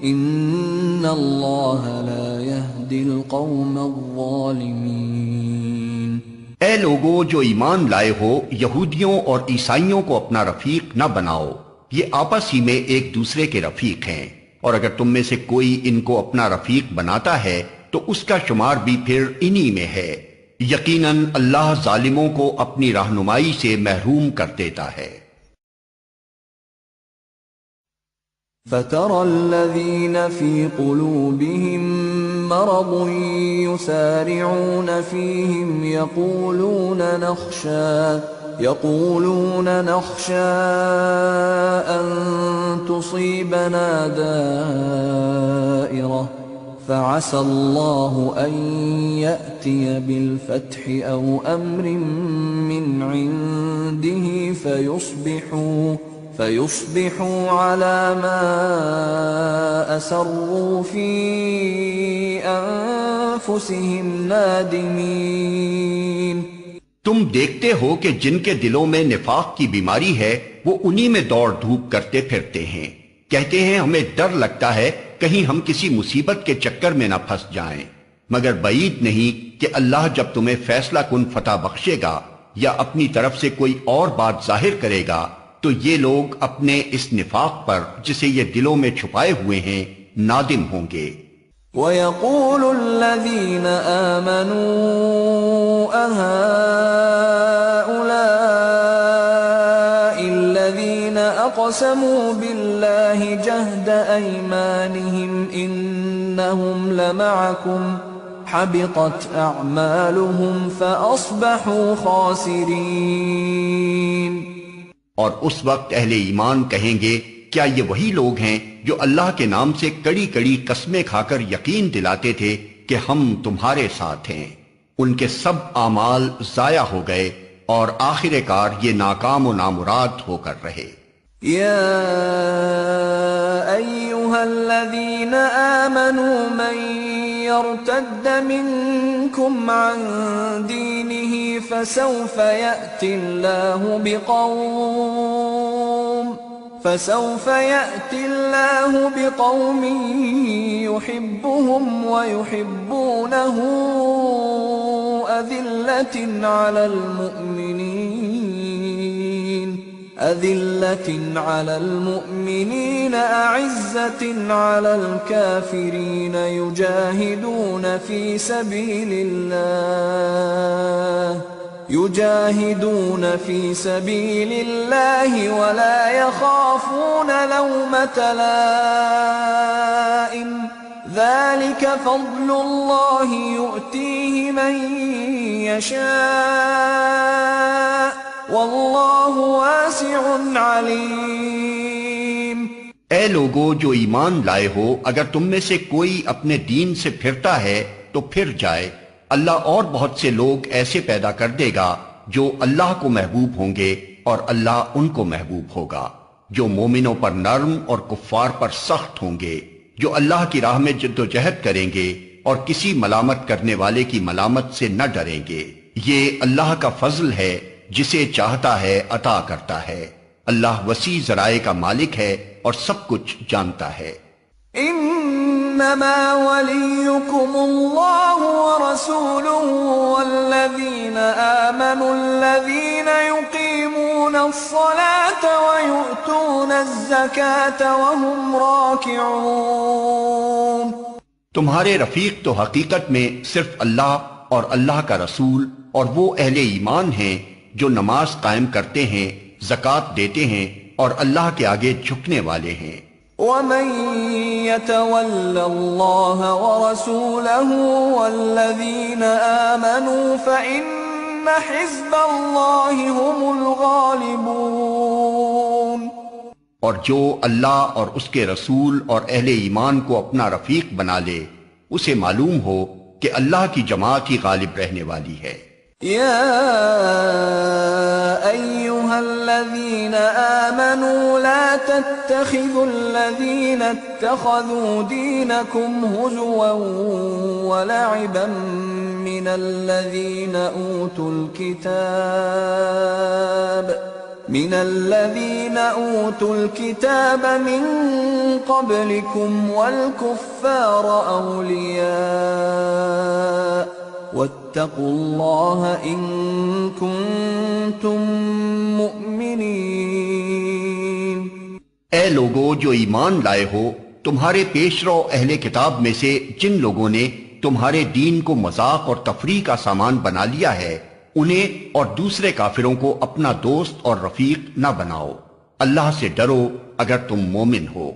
ان اللہ لا يهدی القوم الظالمین۔ اے لوگو جو ایمان لائے ہو، یہودیوں اور عیسائیوں کو اپنا رفیق نہ بناؤ، یہ آپس ہی میں ایک دوسرے کے رفیق ہیں، اور اگر تم میں سے کوئی ان کو اپنا رفیق بناتا ہے تو اس کا شمار بھی پھر انہی میں ہے۔ یقیناً اللہ ظالموں کو اپنی رہنمائی سے محروم کر دیتا ہے۔ فَتَرَى الَّذِينَ فِي قُلُوبِهِم مَّرَضٌ يُسَارِعُونَ فِيهِمْ يَقُولُونَ نَخْشَىٰ أَن تُصِيبَنَا دَائِرَةٌ فَعَسَى اللَّهُ أَن يَأْتِيَ بِالْفَتْحِ أَوْ أَمْرٍ مِّنْ عِندِهِ فَيُصْبِحُوا عَلَى مَا أَسَرُّوا فِي أَنفُسِهِمْ نَادِمِينَ۔ تم دیکھتے ہو کہ جن کے دلوں میں نفاق کی بیماری ہے وہ انہی میں دوڑ دھوپ کرتے پھرتے ہیں، کہتے ہیں ہمیں ڈر لگتا ہے کہیں ہم کسی مصیبت کے چکر میں نہ پھنس جائیں، مگر بعید نہیں کہ اللہ جب تمہیں فیصلہ کن فتح بخشے گا یا اپنی طرف سے کوئی اور بات ظاہر کرے گا تو یہ لوگ اپنے اس نفاق پر جسے یہ دلوں میں چھپائے ہوئے ہیں نادم ہوں گے۔ وَيَقُولُ الَّذِينَ آمَنُوا أَهَٰؤُلَاءِ الَّذِينَ أَقْسَمُوا بِاللَّهِ جَهْدَ أَيْمَانِهِمْ إِنَّهُمْ لَمَعَكُمْ حَبِطَتْ أَعْمَالُهُمْ فَأَصْبَحُوا خَاسِرِينَ۔ اور اس وقت اہل ایمان کہیں گے کیا یہ وہی لوگ ہیں جو اللہ کے نام سے کڑی کڑی قسمیں کھا کر یقین دلاتے تھے کہ ہم تمہارے ساتھ ہیں؟ ان کے سب اعمال ضائع ہو گئے اور آخر کار یہ ناکام و نامراد ہو کر رہے۔ یا ایھا الذین آمنوا من يرتد منكم عن دينه فسوف يأتي الله بقوم يحبهم ويحبونه أذلة على المؤمنين أعزة على الكافرين يجاهدون في سبيل الله ولا يخافون لومة لائم ذلك فضل الله يؤتيه من يشاء واللہ واسع علیم۔ اے لوگو جو ایمان لائے ہو، اگر تم میں سے کوئی اپنے دین سے پھرتا ہے تو پھر جائے، اللہ اور بہت سے لوگ ایسے پیدا کر دے گا جو اللہ کو محبوب ہوں گے اور اللہ ان کو محبوب ہوگا، جو مومنوں پر نرم اور کفار پر سخت ہوں گے، جو اللہ کی راہ میں جد و جہد کریں گے اور کسی ملامت کرنے والے کی ملامت سے نہ ڈریں گے۔ یہ اللہ کا فضل ہے، جسے چاہتا ہے عطا کرتا ہے۔ اللہ وسیع ذرائع کا مالک ہے اور سب کچھ جانتا ہے۔ انما ولیکم اللہ ورسولہ والذین آمنوا الذین یقیمون الصلاة ویؤتون الزکاة وهم راکعون۔ تمہارے رفیق تو حقیقت میں صرف اللہ اور اللہ کا رسول اور وہ اہل ایمان ہیں جو نماز قائم کرتے ہیں، زکوٰۃ دیتے ہیں اور اللہ کے آگے جھکنے والے ہیں۔ ومن يتول الله ورسوله والذين آمنوا فإن حزب الله هم الغالبون۔ اور جو اللہ اور اس کے رسول اور اہل ایمان کو اپنا رفیق بنا لے اسے معلوم ہو کہ اللہ کی جماعت ہی غالب رہنے والی ہے۔ يا أيها الذين آمنوا لا تتخذوا الذين اتخذوا دينكم هزوا ولعبا من الذين أوتوا الكتاب من قبلكم والكفار أولياء واتقوا الله إن كنتم مؤمنين۔ اے لوگو جو ایمان لائے ہو، تمہارے پیشرو اہل کتاب میں سے جن لوگوں نے تمہارے دین کو مذاق اور تفریح کا سامان بنا لیا ہے انہیں اور دوسرے کافروں کو اپنا دوست اور رفیق نہ بناؤ، اللہ سے ڈرو اگر تم مومن ہو۔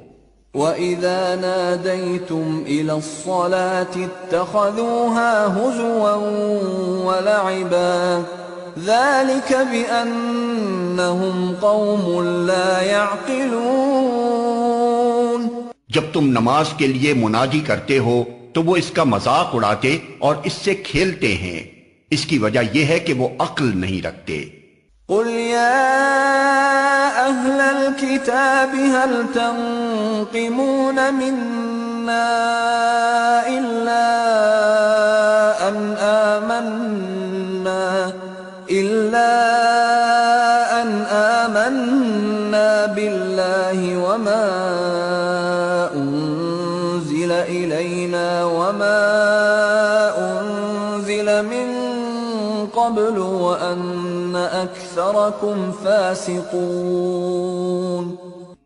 وَإِذَا نَادَيْتُمْ إِلَى الصَّلَاةِ اتَّخَذُوهَا هُزُوًا وَلَعِبًا ذَلِكَ بِأَنَّهُمْ قَوْمٌ لَا يَعْقِلُونَ۔ جب تم نماز کے لیے منادی کرتے ہو تو وہ اس کا مذاق اڑاتے اور اس سے کھیلتے ہیں، اس کی وجہ یہ ہے کہ وہ عقل نہیں رکھتے۔ قل يا أهل الكتاب هل تنقمون منا إلا أن آمنا بالله وما أنزل إلينا وما أنزل من قبل وأن أكثركم فاسقون۔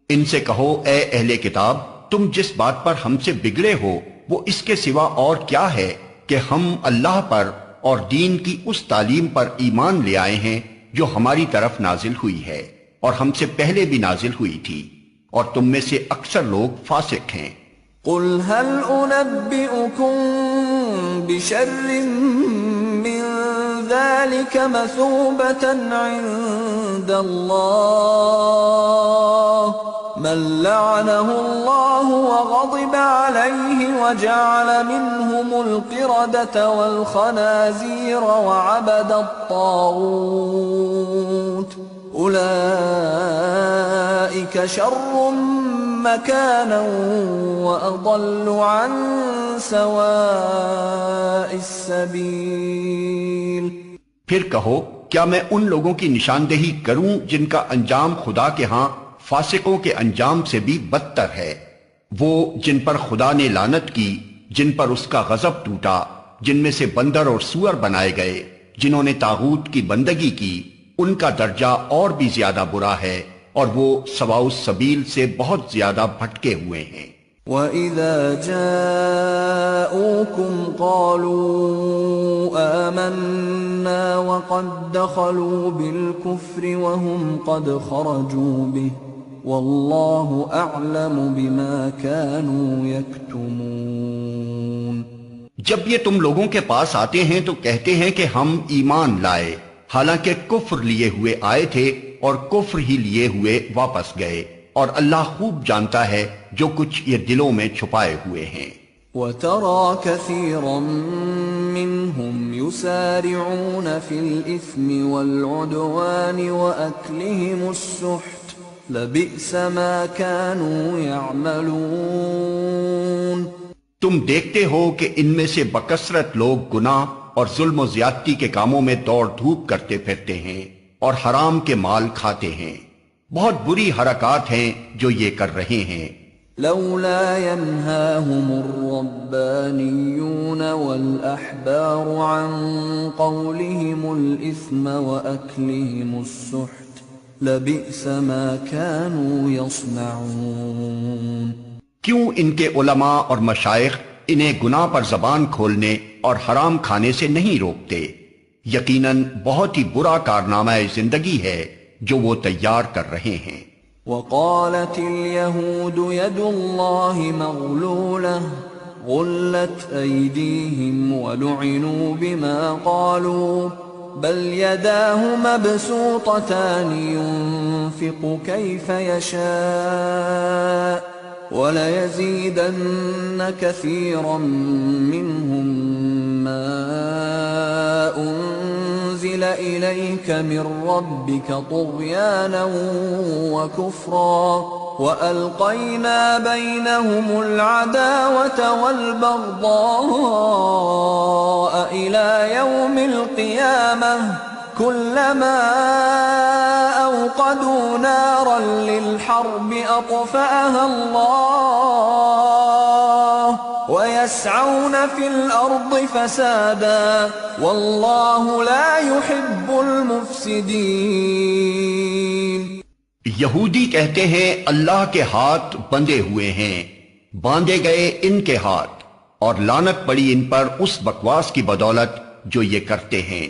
ان سے کہو اے اہل کتاب، تم جس بات پر ہم سے بگڑے ہو وہ اس کے سوا اور کیا ہے کہ ہم اللہ پر اور دین کی اس تعلیم پر ایمان لے آئے ہیں جو ہماری طرف نازل ہوئی ہے اور ہم سے پہلے بھی نازل ہوئی تھی، اور تم میں سے اکثر لوگ فاسق ہیں۔ قل هل أنبئكم بشر من ذلك مثوبة عند الله من لعنه الله وغضب عليه وجعل منهم القردة والخنازير وعبد الطاغوت أولئك شر مكانا وأضل عن سواء السبيل۔ پھر کہو کیا میں ان لوگوں کی نشاندہی کروں جن کا انجام خدا کے ہاں فاسقوں کے انجام سے بھی بدتر ہے؟ وہ جن پر خدا نے لعنت کی، جن پر اس کا غضب ٹوٹا، جن میں سے بندر اور سور بنائے گئے، جنہوں نے طاغوت کی بندگی کی، ان کا درجہ اور بھی زیادہ برا ہے اور وہ سواء السبیل سے بہت زیادہ بھٹکے ہوئے ہیں۔ وَإِذَا جَاءُوكُمْ قَالُوا آمَنَّا وَقَدْ دَخَلُوا بِالْكُفْرِ وَهُمْ قَدْ خَرَجُوا بِهِ وَاللَّهُ أَعْلَمُ بِمَا كَانُوا يَكْتُمُونَ۔ جب یہ تم لوگوں کے پاس آتے ہیں تو کہتے ہیں کہ ہم ایمان لائے، حالانکہ کفر لیے ہوئے آئے تھے اور کفر ہی لیے ہوئے واپس گئے، اور اللہ خوب جانتا ہے جو کچھ یہ دلوں میں چھپائے ہوئے ہیں۔ وَتَرَى كَثِيرًا مِّنْهُمْ يُسَارِعُونَ فِي الْإِثْمِ وَالْعُدْوَانِ وَأَكْلِهِمُ السُّحْتَ لَبِئْسَ مَا كَانُوا يَعْمَلُونَ۔ تم دیکھتے ہو کہ ان میں سے بکثرت لوگ گناہ اور ظلم و زیادتی کے کاموں میں دوڑ دھوپ کرتے پھرتے ہیں اور حرام کے مال کھاتے ہیں، بہت بری حرکات ہیں جو یہ کر رہے ہیں۔ لولا ينهاهم الربانيون والأحبار عن قولهم الإثم وأكلهم السحت لبئس ما كانوا يصنعون۔ کیوں ان کے علماء اور مشائخ انہیں گناہ پر زبان کھولنے اور حرام کھانے سے نہیں روکتے؟ یقیناً بہت ہی برا کارنامہ زندگی ہے جو وہ تیار کر رہے ہیں۔ وقالت اليهود يد الله مغلولة غلت أيديهم ولعنوا بما قالوا بل يداه مبسوطتان ينفق كيف يشاء وليزيدن كثيرا منهم ما أنزل إليك من ربك طغيانا وكفرا وألقينا بينهم العداوة والبغضاء إلى يوم القيامة كلما أوقدوا نارا للحرب أطفأها الله ويسعون في الأرض فسادا والله لا يحب المفسدين. یہودی کہتے ہیں اللہ کے ہاتھ بندھے ہوئے ہیں، باندھے گئے ان کے ہاتھ، اور لعنت پڑی ان پر اس بکواس کی بدولت جو یہ کرتے ہیں۔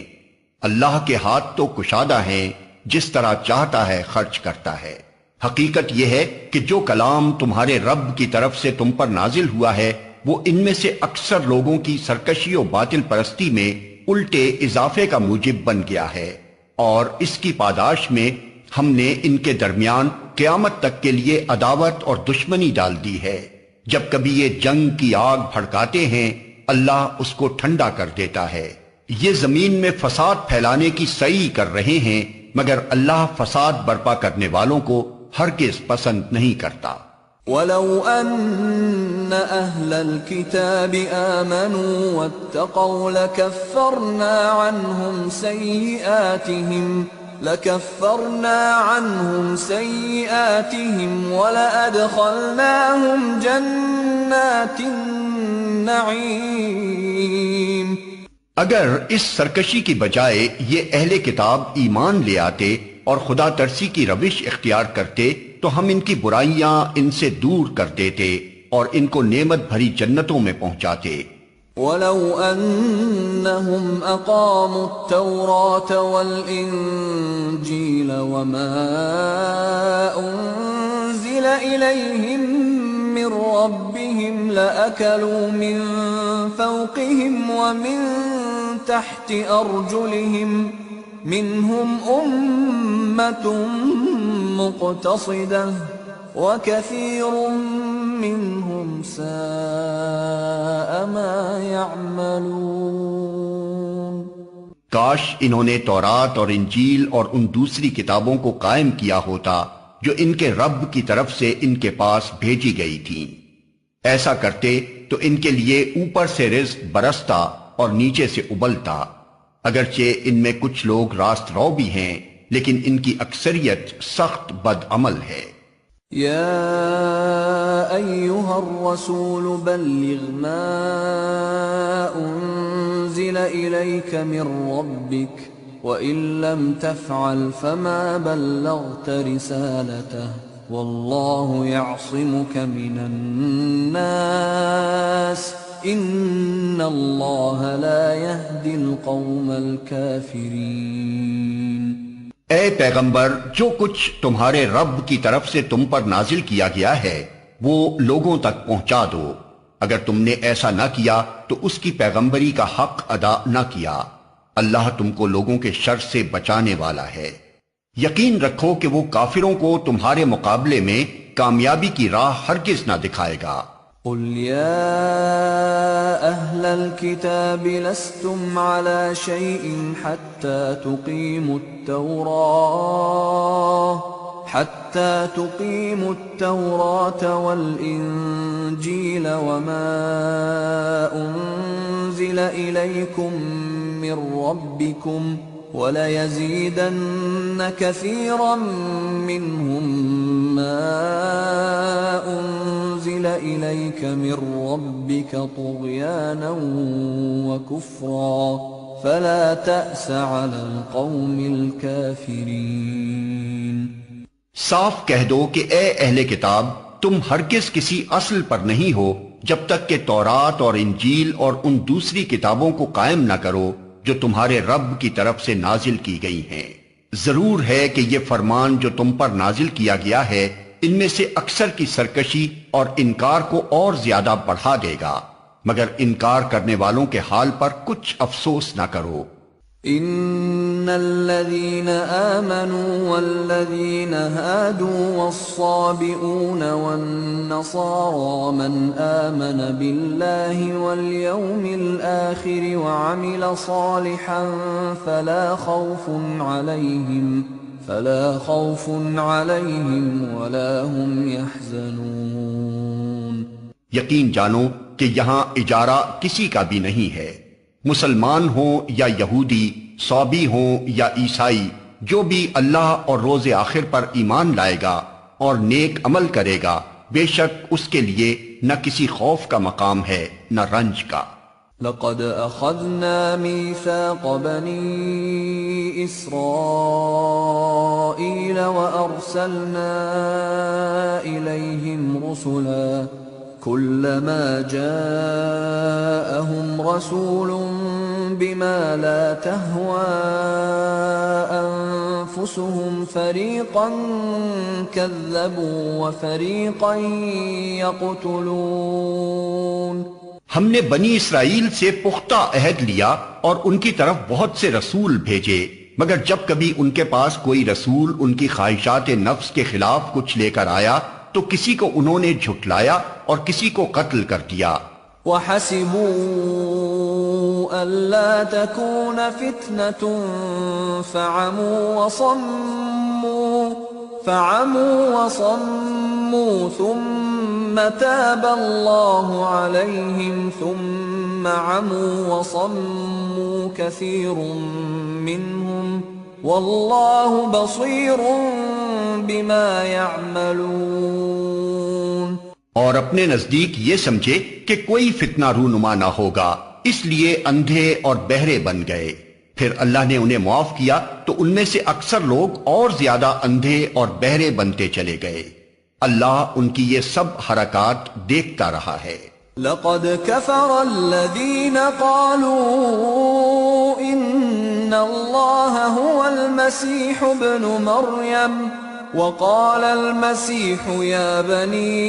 اللہ کے ہاتھ تو کشادہ ہیں، جس طرح چاہتا ہے خرچ کرتا ہے۔ حقیقت یہ ہے کہ جو کلام تمہارے رب کی طرف سے تم پر نازل ہوا ہے وہ ان میں سے اکثر لوگوں کی سرکشی و باطل پرستی میں الٹے اضافے کا موجب بن گیا ہے، اور اس کی پاداش میں ہم نے ان کے درمیان قیامت تک کے لیے عداوت اور دشمنی ڈال دی ہے۔ جب کبھی یہ جنگ کی آگ بھڑکاتے ہیں اللہ اس کو ٹھنڈا کر دیتا ہے۔ یہ زمین میں فساد پھیلانے کی سعی کر رہے ہیں، مگر اللہ فساد برپا کرنے والوں کو ہرگز پسند نہیں کرتا۔ وَلَوْ أَنَّ أَهْلَ الْكِتَابِ آمَنُوا وَاتَّقَوْا لَكَفَّرْنَا عَنْهُمْ سَيِّئَاتِهِمْ وَلَأَدْخَلْنَاهُمْ جَنَّاتِ النَّعِيمِ۔ اگر اس سرکشی کی بجائے یہ اہل کتاب ایمان لے آتے اور خدا ترسی کی روش اختیار کرتے تو ہم ان کی برائیاں ان سے دور کر دیتے اور ان کو نعمت بھری جنتوں میں پہنچاتے۔ وَلَوْ أَنَّهُمْ أَقَامُوا التَّوْرَاةَ وَالْإِنْجِيلَ وَمَا أُنْزِلَ إِلَيْهِمْ مِنْ رَبِّهِمْ لَأَكَلُوا مِنْ فَوْقِهِمْ وَمِنْ تَحْتِ أَرْجُلِهِمْ مِنْهُمْ أُمَّةٌ مُقْتَصِدَةٌ وَكَثِيرٌ مِّنْهُمْ سَاءَ مَا يَعْمَلُونَ۔ کاش انہوں نے تورات اور انجیل اور ان دوسری کتابوں کو قائم کیا ہوتا جو ان کے رب کی طرف سے ان کے پاس بھیجی گئی تھیں۔ ایسا کرتے تو ان کے لیے اوپر سے رزق برستا اور نیچے سے ابلتا۔ اگرچہ ان میں کچھ لوگ راست رو بھی ہیں لیکن ان کی اکثریت سخت بد عمل ہے۔ یا ایہا الرسول بلغ ما انزل الیک من ربک وَإِن لَّمْ تَفْعَلْ فَمَا بَلَّغْتَ رِسَالَتَهُ وَاللَّهُ يَعْصِمُكَ مِنَ النَّاسِ إِنَّ اللَّهَ لَا يَهْدِي الْقَوْمَ الْكَافِرِينَ۔ اے پیغمبر، جو کچھ تمہارے رب کی طرف سے تم پر نازل کیا گیا ہے وہ لوگوں تک پہنچا دو۔ اگر تم نے ایسا نہ کیا تو اس کی پیغمبری کا حق ادا نہ کیا۔ اللہ تم کو لوگوں کے شر سے بچانے والا ہے۔ یقین رکھو کہ وہ کافروں کو تمہارے مقابلے میں کامیابی کی راہ ہرگز نہ دکھائے گا۔ قل يا أهل الكتاب لستم على شيء حتى تقيموا التوراة والإنجيل وما أنزل إليكم من ربكم وَلَيَزِيدَنَّ كَثِيرًا مِّنْهُمْ مَا أُنزِلَ إِلَيْكَ مِن رَّبِّكَ طُغْيَانًا وَكُفْرًا فَلَا تَأْسَ عَلَى الْقَوْمِ الْكَافِرِينَ۔ صاف کہہ دو کہ اے اہل کتاب، تم ہرگز کسی اصل پر نہیں ہو جب تک کہ تورات اور انجیل اور ان دوسری کتابوں کو قائم نہ کرو جو تمہارے رب کی طرف سے نازل کی گئی ہیں۔ ضرور ہے کہ یہ فرمان جو تم پر نازل کیا گیا ہے ان میں سے اکثر کی سرکشی اور انکار کو اور زیادہ بڑھا دے گا، مگر انکار کرنے والوں کے حال پر کچھ افسوس نہ کرو۔ ان الذين آمنوا والذين هادوا والصابئون والنصارى من آمن بالله واليوم الآخر وعمل صالحا فلا خوف عليهم ولا هم يحزنون۔ یقین جانو کہ یہاں اجارہ کسی کا بھی نہیں ہے، مسلمان ہوں یا یہودی، صابی ہوں یا عیسائی، جو بھی اللہ اور روز آخر پر ایمان لائے گا اور نیک عمل کرے گا، بے شک اس کے لیے نہ کسی خوف کا مقام ہے نہ رنج کا۔ لقد اخذنا ميثاق بني اسرائيل وارسلنا اليهم رسلا كلما جاءهم رسول بما لا تهوى أنفسهم فريقا كذبوا وفريقا يقتلون۔ ہم نے بنی اسرائیل سے پختہ عہد لیا اور ان کی طرف بہت سے رسول بھیجے، مگر جب کبھی ان کے پاس کوئی رسول ان کی خواہشات نفس کے خلاف کچھ لے کر آیا تو کسی کو انہوں نے جھٹلایا اور کسی کو قتل کر دیا۔ وَحَسِبُوا أَلَّا تَكُونَ فِتْنَةٌ فَعَمُوا وَصَمُّوا ثُمَّ تَابَ اللَّهُ عَلَيْهِمْ ثُمَّ عَمُوا وَصَمُّوا كَثِيرٌ مِّنْهُمْ وَاللَّهُ بَصِيرٌ بِمَا يَعْمَلُونَ۔ اور اپنے نزدیک یہ سمجھے کہ کوئی فتنہ رونما نہ ہوگا، اس لیے اندھے اور بہرے بن گئے، پھر اللہ نے انہیں معاف کیا تو ان میں سے اکثر لوگ اور زیادہ اندھے اور بہرے بنتے چلے گئے۔ اللہ ان کی یہ سب حرکات دیکھتا رہا ہے۔ لقد كفر الذين قالوا ان الله هو المسيح ابن مريم وقال المسيح يا بني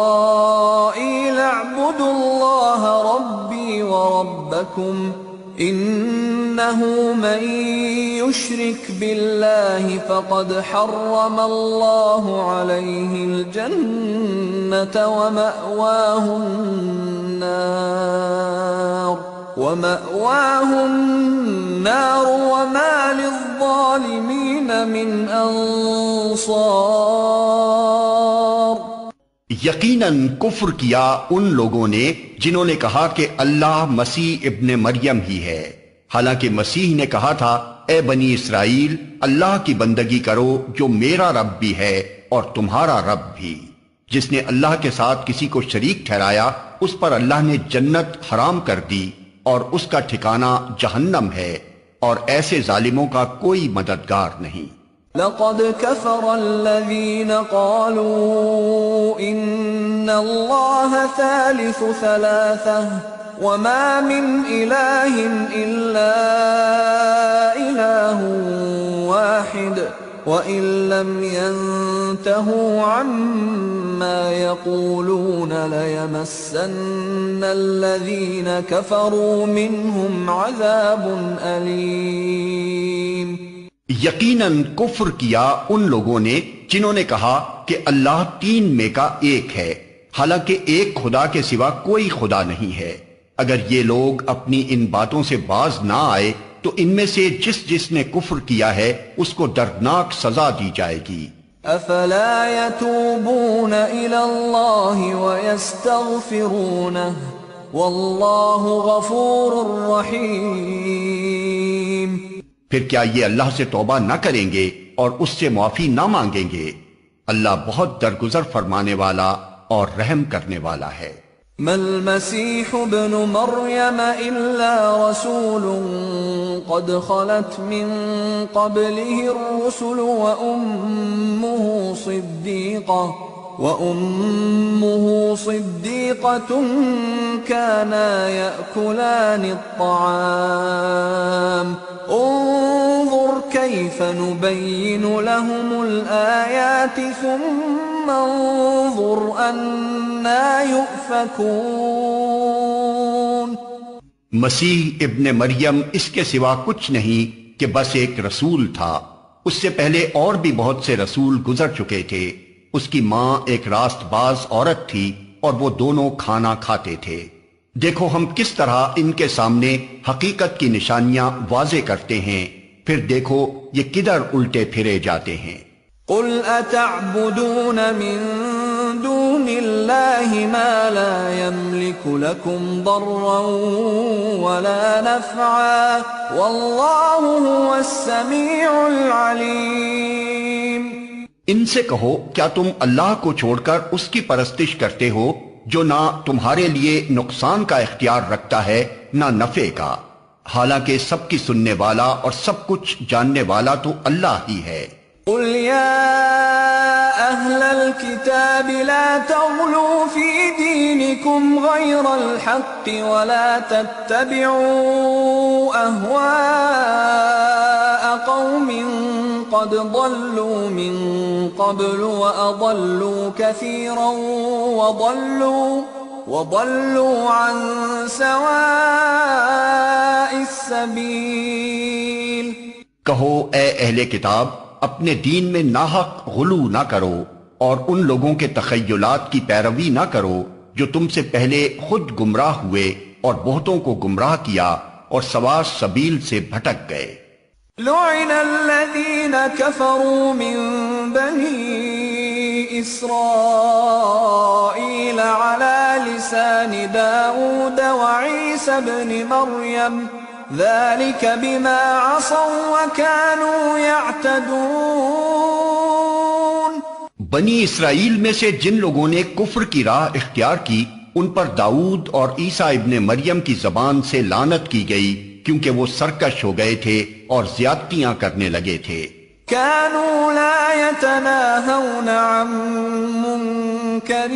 إسرائيل اعبدوا الله ربي وربكم إنه من يشرك بالله فقد حرم الله عليه الجنة ومأواه النار وما للظالمين من انصار۔ یقیناً کفر کیا ان لوگوں نے جنہوں نے کہا کہ اللہ مسیح ابن مریم ہی ہے، حالانکہ مسیح نے کہا تھا اے بنی اسرائیل اللہ کی بندگی کرو جو میرا رب بھی ہے اور تمہارا رب بھی۔ جس نے اللہ کے ساتھ کسی کو شریک ٹھہرایا اس پر اللہ نے جنت حرام کر دی اور اس کا ٹھکانہ جہنم ہے، اور ایسے ظالموں کا کوئی مددگار نہیں۔ لقد كفر الذين قالوا إن الله ثالث ثلاثة وما من إله إلا إله واحد وإن لم ينتهوا عما يقولون ليمسن الذين كفروا منهم عذاب أليم۔ یقیناً کفر کیا ان لوگوں نے جنہوں نے کہا کہ اللہ تین میں کا ایک ہے، حالانکہ ایک خدا کے سوا کوئی خدا نہیں ہے۔ اگر یہ لوگ اپنی ان باتوں سے باز نہ آئے تو ان میں سے جس نے کفر کیا ہے اس کو دردناک سزا دی جائے گی۔ افلا يتوبون الى الله ويستغفرونه والله غفور رحيم۔ پھر کیا یہ اللہ سے توبہ نہ کریں گے اور اس سے معافی نہ مانگیں گے؟ اللہ بہت درگزر فرمانے والا اور رحم کرنے والا ہے۔ ما المسيح ابن مريم إلا رسول قد خلت من قبله الرسل وأمه صديقة كانا يأكلان الطعام انظر كيف نبين لهم الآيات ثم انظر أنا يؤفكون۔ مسیح ابن مریم اس کے سوا کچھ نہیں کہ بس ایک رسول تھا۔ اس سے پہلے اور بھی بہت سے رسول گزر چکے تھے۔ اس کی ماں ایک راست باز عورت تھی اور وہ دونوں کھانا کھاتے تھے۔ دیکھو ہم کس طرح ان کے سامنے حقیقت کی نشانیاں واضح کرتے ہیں، پھر دیکھو یہ کدھر الٹے پھرے جاتے ہیں۔ قل اتعبدون من دون اللہ ما لا يملك لكم ضرا ولا نفعا واللہ هو السمیع العلیم۔ ان سے کہو کیا تم اللہ کو چھوڑ کر اس کی پرستش کرتے ہو جو نہ تمہارے لیے نقصان کا اختیار رکھتا ہے نہ نفع کا، حالانکہ سب کی سننے والا اور سب کچھ جاننے والا تو اللہ ہی ہے۔ قل یا اہل الكتاب لا تغلوا فی دینکم غیر الحق ولا تتبعوا اہواء قوم قد ضلوا من قبل وأضلوا كثيرا وضلوا عن سواء السبيل۔ کہو اے اہل کتاب اپنے دین میں ناحق غلو نہ کرو اور ان لوگوں کے تخیلات کی پیروی نہ کرو جو تم سے پہلے خود گمراہ ہوئے اور بہتوں کو گمراہ کیا اور سوا سبیل سے بھٹک گئے۔ لعن الذين كفروا من بني إسرائيل على لسان داود وعيسى بن مريم ذلك بما عصوا وكانوا يعتدون۔ بنی اسرائیل میں سے جن لوگوں نے کفر کی راہ اختیار کی ان پر داؤد اور عیسیٰ ابن مریم کی زبان سے لعنت کی گئی کیونکہ وہ سرکش ہو گئے تھے اور زیادتیاں کرنے لگے تھے۔ كانوا لا يتناهون عن منكر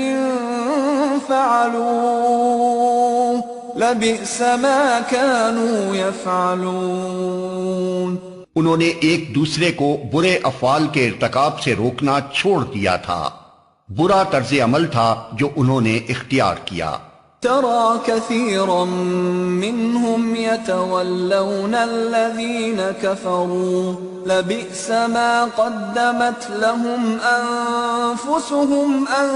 فعلوه لبئس ما كانوا يفعلون۔ انہوں نے ایک دوسرے کو برے افعال کے ارتکاب سے روکنا چھوڑ دیا تھا، برا طرز عمل تھا جو انہوں نے اختیار کیا۔ ترى كثيرا منهم يتولون الذين كفروا لبئس ما قدمت لهم أنفسهم أن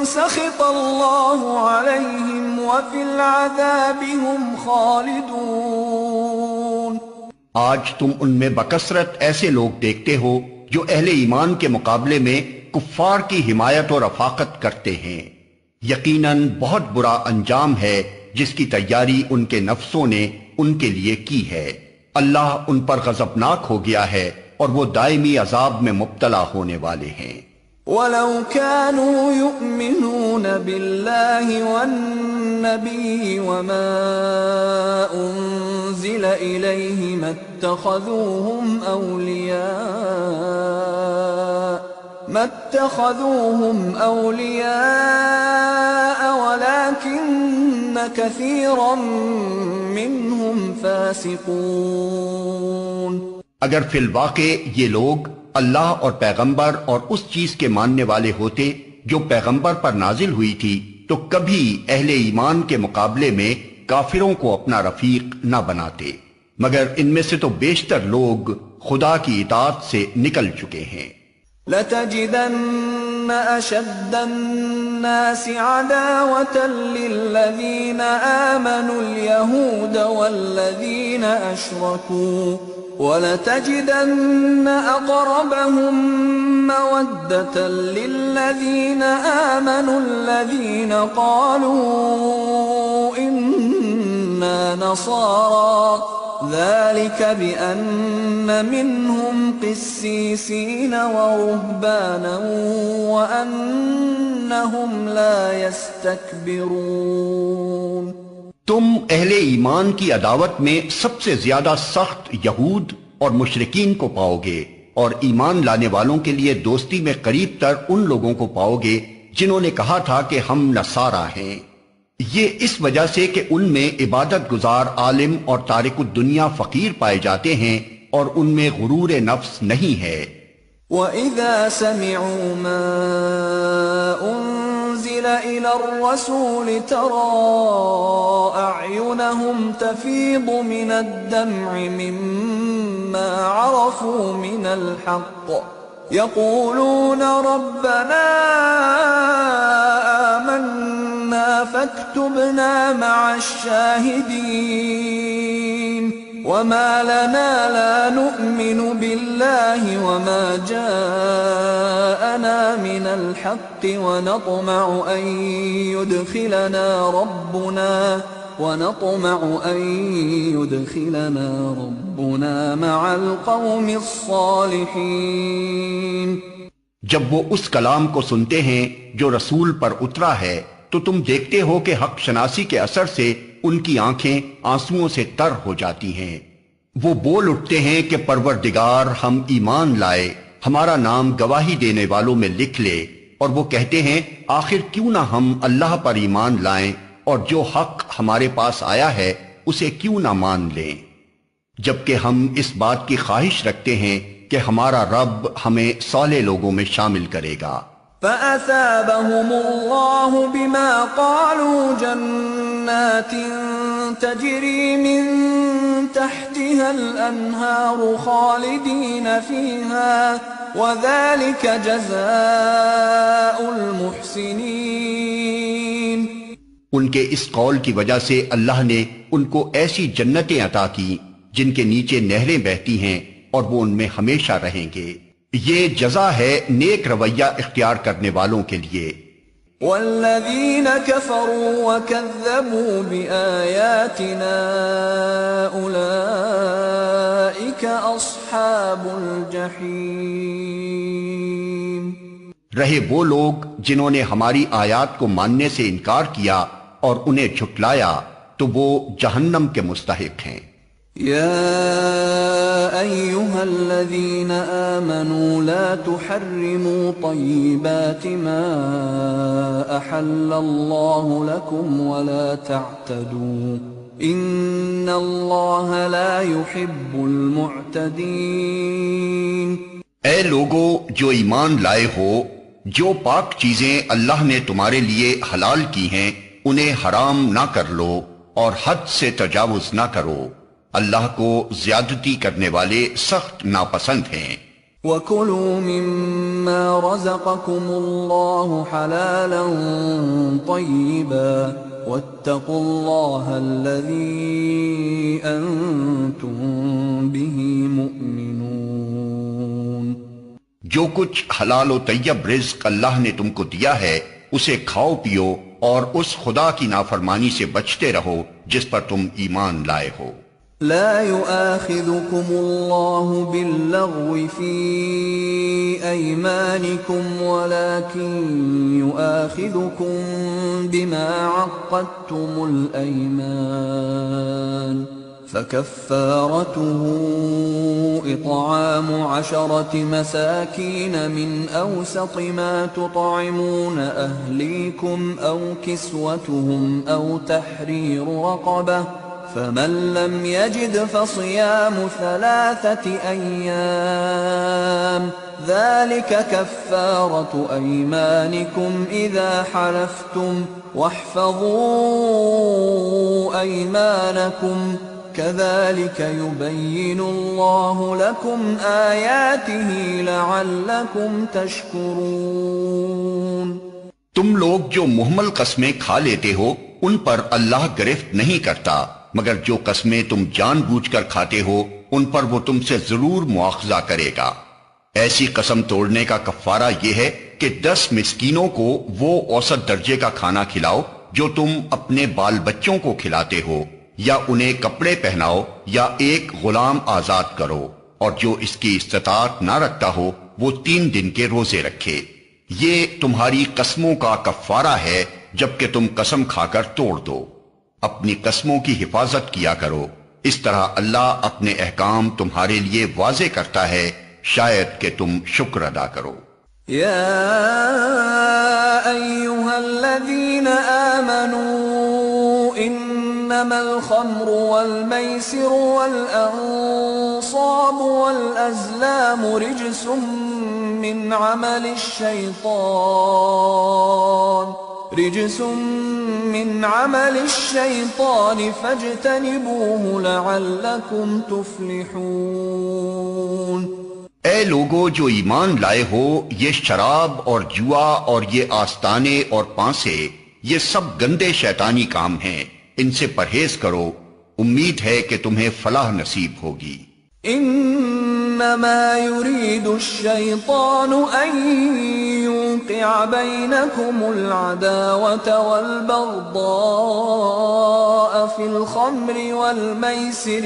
سخط الله عليهم وفي العذاب هم خالدون۔ آج تم ان میں بکثرت ایسے لوگ دیکھتے ہو جو اہل ایمان کے مقابلے میں کفار کی حمایت اور رفاقت کرتے ہیں، یقیناً بہت برا انجام ہے جس کی تیاری ان کے نفسوں نے ان کے لیے کی ہے۔ اللہ ان پر غضبناک ہو گیا ہے اور وہ دائمی عذاب میں مبتلا ہونے والے ہیں۔ وَلَوْ كَانُوا يُؤْمِنُونَ بِاللَّهِ وَالنَّبِيِّ وَمَا أُنزِلَ إِلَيْهِ مَا اتَّخَذُوهُمْ أَوْلِيَاءَ وَلَكِنَّ كَثِيرًا مِّنْهُمْ فَاسِقُونَ۔ اگر فی الواقع یہ لوگ اللہ اور پیغمبر اور اس چیز کے ماننے والے ہوتے جو پیغمبر پر نازل ہوئی تھی تو کبھی اہل ایمان کے مقابلے میں کافروں کو اپنا رفیق نہ بناتے، مگر ان میں سے تو بیشتر لوگ خدا کی اطاعت سے نکل چکے ہیں۔ لَتَجِدَنَّ أَشَدَّ النَّاسِ عَدَاوَةً لِّلَّذِينَ آمَنُوا الْيَهُودَ وَالَّذِينَ أَشْرَكُوا وَلَتَجِدَنَّ أَقْرَبَهُم مَّوَدَّةً لِّلَّذِينَ آمَنُوا الَّذِينَ قَالُوا إِنَّا نَصَارَىٰ ذَلِكَ بِأَنَّ مِنْهُمْ قِسِّيسِينَ وَرُهْبَانًا وَأَنَّهُمْ لَا يَسْتَكْبِرُونَ۔ تم اہل ایمان کی عداوت میں سب سے زیادہ سخت یہود اور مشرکین کو پاؤ گے، اور ایمان لانے والوں کے لیے دوستی میں قریب تر ان لوگوں کو پاؤ گے جنہوں نے کہا تھا کہ ہم نصارہ ہیں۔ یہ اس وجہ سے کہ ان میں عبادت گزار عالم اور تارک الدنیا فقیر پائے جاتے ہیں اور ان میں غرور نفس نہیں ہے۔ وَإِذَا سَمِعُوا مَا أُنزِلَ إِلَى الرَّسُولِ تَرَىٰ أَعْيُنَهُمْ تَفِيضُ مِنَ الدَّمْعِ مِمَّا عَرَفُوا مِنَ الْحَقِّ يَقُولُونَ رَبَّنَا آمَنَّا فَاكْتُبْنَا مَعَ الشَّاهِدِينَ وَمَا لَنَا لَا نُؤْمِنُ بِاللَّهِ وَمَا جَاءَنَا مِنَ الْحَقِّ وَنَطْمَعُ أَن يُدْخِلَنَا رَبُّنَا مَعَ الْقَوْمِ الصَّالِحِينَ۔ جب وہ اس کلام کو سنتے ہیں جو رسول پر اترا ہے تو تم دیکھتے ہو کہ حق شناسی کے اثر سے ان کی آنکھیں آنسوؤں سے تر ہو جاتی ہیں۔ وہ بول اٹھتے ہیں کہ پروردگار ہم ایمان لائے، ہمارا نام گواہی دینے والوں میں لکھ لے، اور وہ کہتے ہیں آخر کیوں نہ ہم اللہ پر ایمان لائیں اور جو حق ہمارے پاس آیا ہے اسے کیوں نہ مان لیں، جبکہ ہم اس بات کی خواہش رکھتے ہیں کہ ہمارا رب ہمیں صالح لوگوں میں شامل کرے گا۔ فَأَثَابَهُمُ اللَّهُ بِمَا قَالُوا جَنَّاتٍ تَجْرِي مِن تَحْتِهَا الْأَنْهَارُ خَالِدِينَ فِيهَا وَذَلِكَ جَزَاءُ الْمُحْسِنِينَ۔ ان کے اس قول کی وجہ سے اللہ نے ان کو ایسی جنتیں عطا کی جن کے نیچے نہریں بہتی ہیں اور وہ ان میں ہمیشہ رہیں گے۔ یہ جزا ہے نیک رویہ اختیار کرنے والوں کے لیے۔ والذین کفروا وکذبوا بآیاتنا اولئک اصحاب الجحیم۔ رہے وہ لوگ جنہوں نے ہماری آیات کو ماننے سے انکار کیا اور انہیں جھٹلایا تو وہ جہنم کے مستحق ہیں۔ يا أيها الذين آمنوا لا تحرموا طيبات ما أحل الله لكم ولا تعتدوا إن الله لا يحب المعتدين۔ اے لوگو جو ایمان لائے ہو، جو پاک چیزیں اللہ نے تمہارے لیے حلال کی ہیں انہیں حرام نہ کر لو اور حد سے تجاوز نہ کرو، اللہ کو زیادتی کرنے والے سخت ناپسند ہیں۔ وَكُلُوا مِمَّا رَزَقَكُمُ اللَّهُ حَلَالًا طَيِّبًا وَاتَّقُوا اللَّهَ الَّذِي أَنتُم بِهِ مُؤْمِنُونَ۔ جو کچھ حلال و طیب رزق اللہ نے تم کو دیا ہے اسے کھاؤ پیو اور اس خدا کی نافرمانی سے بچتے رہو جس پر تم ایمان لائے ہو۔ لا يؤاخذكم الله باللغو في أيمانكم ولكن يؤاخذكم بما عقدتم الأيمان فكفارته إطعام 10 مساكين من أوسط ما تطعمون أهليكم أو كسوتهم أو تحرير رقبة فمن لم يجد فصيام 3 أيام ذلك كفارة أيمانكم إذا حلفتم واحفظوا أيمانكم كذلك يبين الله لكم آياته لعلكم تشكرون۔ تم لوگ جو محمل قسمیں کھا لیتے ہو ان پر اللہ گرفت نہیں کرتا، مگر جو قسمیں تم جان بوجھ کر کھاتے ہو ان پر وہ تم سے ضرور مواخذہ کرے گا۔ ایسی قسم توڑنے کا کفارہ یہ ہے کہ 10 مسکینوں کو وہ اوسط درجے کا کھانا کھلاؤ جو تم اپنے بال بچوں کو کھلاتے ہو، یا انہیں کپڑے پہناؤ یا ایک غلام آزاد کرو، اور جو اس کی استطاعت نہ رکھتا ہو وہ 3 دن کے روزے رکھے۔ یہ تمہاری قسموں کا کفارہ ہے جبکہ تم قسم کھا کر توڑ دو۔ اپنی قسموں کی حفاظت کیا کرو، اس طرح اللہ اپنے احکام تمہارے لیے واضح کرتا ہے، شاید کہ تم شکر ادا کرو۔ یا ایھا الذین آمنوا إنما الخمر والميسر والأنصاب والأزلام رجس من عمل الشيطان فاجتنبوه لعلكم تفلحون۔ اے لوگو جو ایمان لائے ہو، یہ شراب اور جوا اور یہ آستانے اور پانسے، یہ سب گندے شیطانی کام ہیں، ان سے پرہیز کرو، امید ہے کہ تمہیں فلاح نصیب ہوگی۔ انما يريد الشيطان ان يوقع بينكم العداوة والبغضاء في الخمر والميسر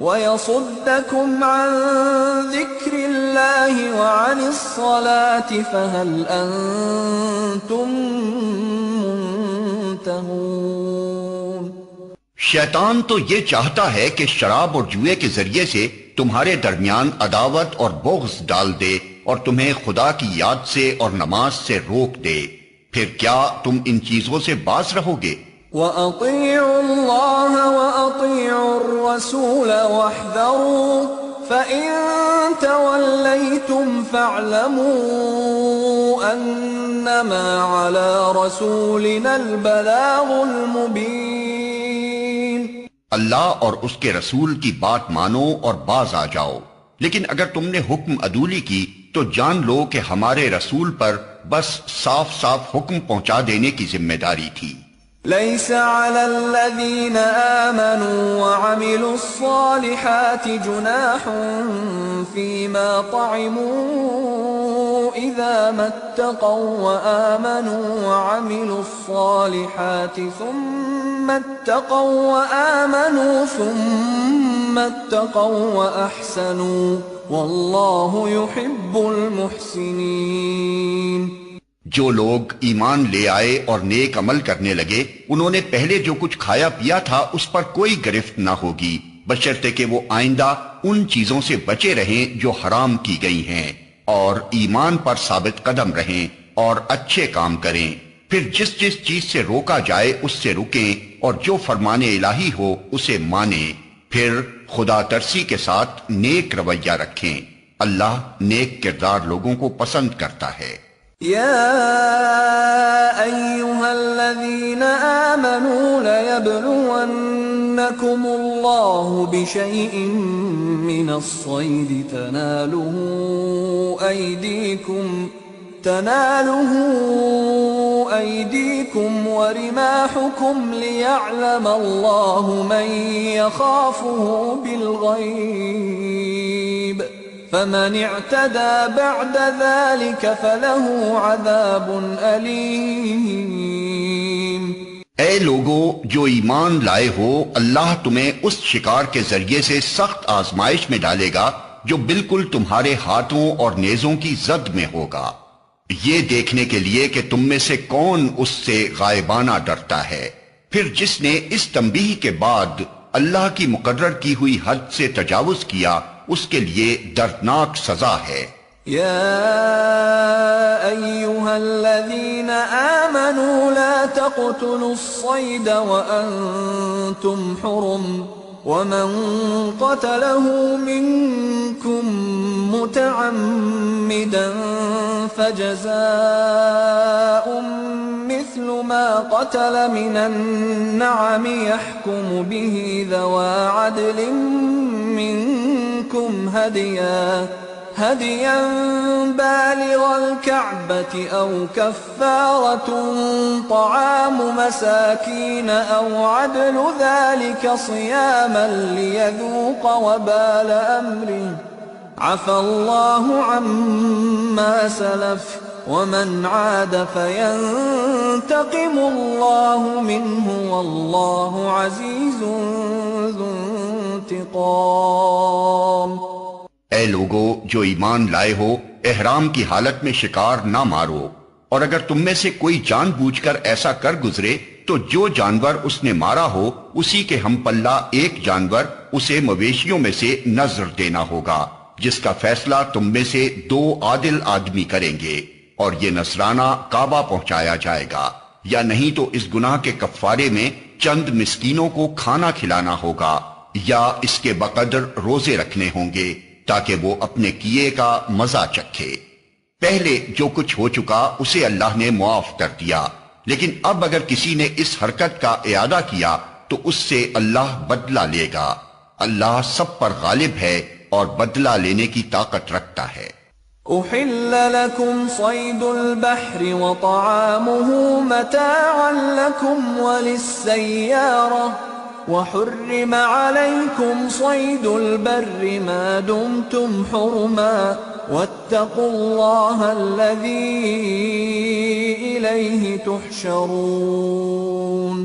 ويصدكم عن ذكر الله وعن الصلاة فهل أنتم منتهون۔ شیطان تو یہ چاہتا ہے کہ شراب اور جوئے کے ذریعے سے تمہارے درمیان عداوت اور بغض ڈال دے اور تمہیں خدا کی یاد سے اور نماز سے روک دے، پھر کیا تم ان چیزوں سے باز رہو گے؟ وَأَطِيعُوا اللَّهَ وَأَطِيعُوا الرَّسُولَ وَاحْذَرُوا فَإِن تَوَلَّيْتُمْ فَاعْلَمُوا أَنَّمَا عَلَى رَسُولِنَا الْبَلَاغُ الْمُبِينُ۔ اللہ اور اس کے رسول کی بات مانو اور باز آ جاؤ، لیکن اگر تم نے حکم عدولی کی تو جان لو کہ ہمارے رسول پر بس صاف صاف حکم پہنچا دینے کی ذمہ داری تھی۔ ليس على الذين آمنوا وعملوا الصالحات جناح فيما طعموا إذا ما اتقوا وآمنوا وعملوا الصالحات ثم اتقوا وأحسنوا والله يحب المحسنين۔ جو لوگ ایمان لے آئے اور نیک عمل کرنے لگے، انہوں نے پہلے جو کچھ کھایا پیا تھا اس پر کوئی گرفت نہ ہوگی، بشرطے کہ وہ آئندہ ان چیزوں سے بچے رہیں جو حرام کی گئی ہیں، اور ایمان پر ثابت قدم رہیں اور اچھے کام کریں، پھر جس جس چیز سے روکا جائے اس سے رکیں، اور جو فرمان الہی ہو اسے مانیں، پھر خدا ترسی کے ساتھ نیک رویہ رکھیں۔ اللہ نیک کردار لوگوں کو پسند کرتا ہے۔ يا أيها الذين آمنوا ليبلونكم الله بشيء من الصيد تناله أيديكم ورماحكم ليعلم الله من يخافه بالغيب فمن اعتدى بعد ذلك فله عذاب أليم۔ اے لوگو جو ایمان لائے ہو، اللہ تمہیں اس شکار کے ذریعے سے سخت آزمائش میں ڈالے گا جو بالکل تمہارے ہاتھوں اور نیزوں کی زد میں ہوگا، یہ دیکھنے کے لیے کہ تم میں سے کون اس سے غائبانہ ڈرتا ہے، پھر جس نے اس تنبیہ کے بعد اللہ کی مقرر کی ہوئی حد سے تجاوز کیا اس کے لیے دردناک سزا ہے۔ يا أيها الذين آمنوا لا تقتلوا الصيد وأنتم حرم ومن قتله منكم متعمدا فجزاء مثل ما قتل من النعم يحكم به ذوى عدل منكم هديا بالغ الكعبة أو كفارة طعام مساكين أو عدل ذلك صياما ليذوق وبال أمره عفى الله عما سلف ومن عاد فينتقم الله منه والله عزيز ذو انتقام۔ اے لوگو جو ایمان لائے ہو، احرام کی حالت میں شکار نہ مارو، اور اگر تم میں سے کوئی جان بوجھ کر ایسا کر گزرے تو جو جانور اس نے مارا ہو اسی کے ہم پلہ ایک جانور اسے مویشیوں میں سے نذر دینا ہوگا، جس کا فیصلہ تم میں سے 2 عادل آدمی کریں گے، اور یہ نذرانہ کعبہ پہنچایا جائے گا، یا نہیں تو اس گناہ کے کفارے میں چند مسکینوں کو کھانا کھلانا ہوگا، یا اس کے بقدر روزے رکھنے ہوں گے تاکہ وہ اپنے کیے کا مزہ چکھے۔ پہلے جو کچھ ہو چکا اسے اللہ نے معاف کر دیا، لیکن اب اگر کسی نے اس حرکت کا اعادہ کیا تو اس سے اللہ بدلہ لے گا۔ اللہ سب پر غالب ہے اور بدلہ لینے کی طاقت رکھتا ہے۔ أحل لكم صيد البحر وطعامه متاعا لكم وللسيارة وحرم عليكم صيد البر ما دمتم حرما واتقوا الله الذي إليه تحشرون۔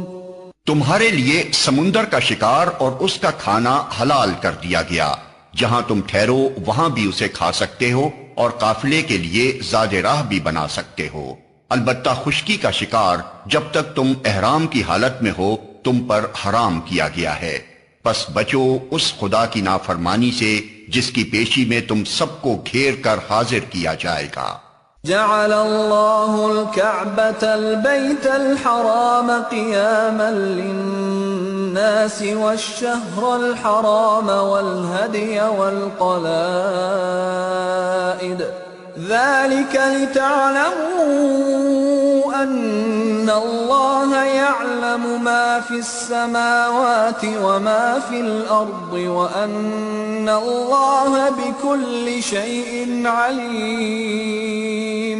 تمہارے لیے سمندر کا شکار اور اس کا کھانا حلال کر دیا گیا، جہاں تم ٹھہرو وہاں بھی اسے کھا سکتے ہو اور قافلے کے لیے زاد راہ بھی بنا سکتے ہو، البتہ خشکی کا شکار جب تک تم احرام کی حالت میں ہو تم پر حرام کیا گیا ہے، پس بچو اس خدا کی نافرمانی سے جس کی پیشی میں تم سب کو گھیر کر حاضر کیا جائے گا۔ جعل الله الكعبة البيت الحرام قياما للناس والشهر الحرام والهدي والقلائد ذلك لتعلموا أن الله يعلم ما في السماوات وما في الأرض وأن الله بكل شيء عليم۔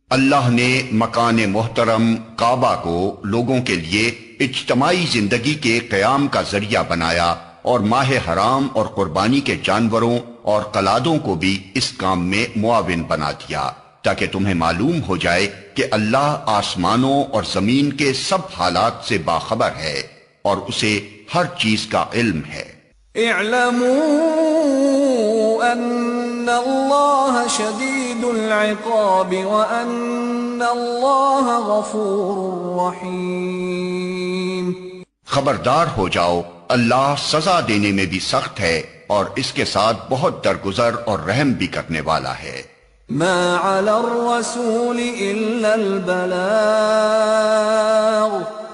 اللہ نے مکان محترم کعبہ کو لوگوں کے لیے اجتماعی زندگی کے قیام کا ذریعہ بنایا اور ماہ حرام اور قربانی کے جانوروں اور قلادوں کو بھی اس کام میں معاون بنا دیا تاکہ تمہیں معلوم ہو جائے کہ اللہ آسمانوں اور زمین کے سب حالات سے باخبر ہے اور اسے ہر چیز کا علم ہے۔ اعلموا ان اللہ شدید العقاب وان اللہ غفور رحیم۔ خبردار ہو جاؤ، اللہ سزا دینے میں بھی سخت ہے اور اس کے ساتھ بہت درگزر اور رحم بھی کرنے والا ہے۔ ما علی الرسول الا البلاغ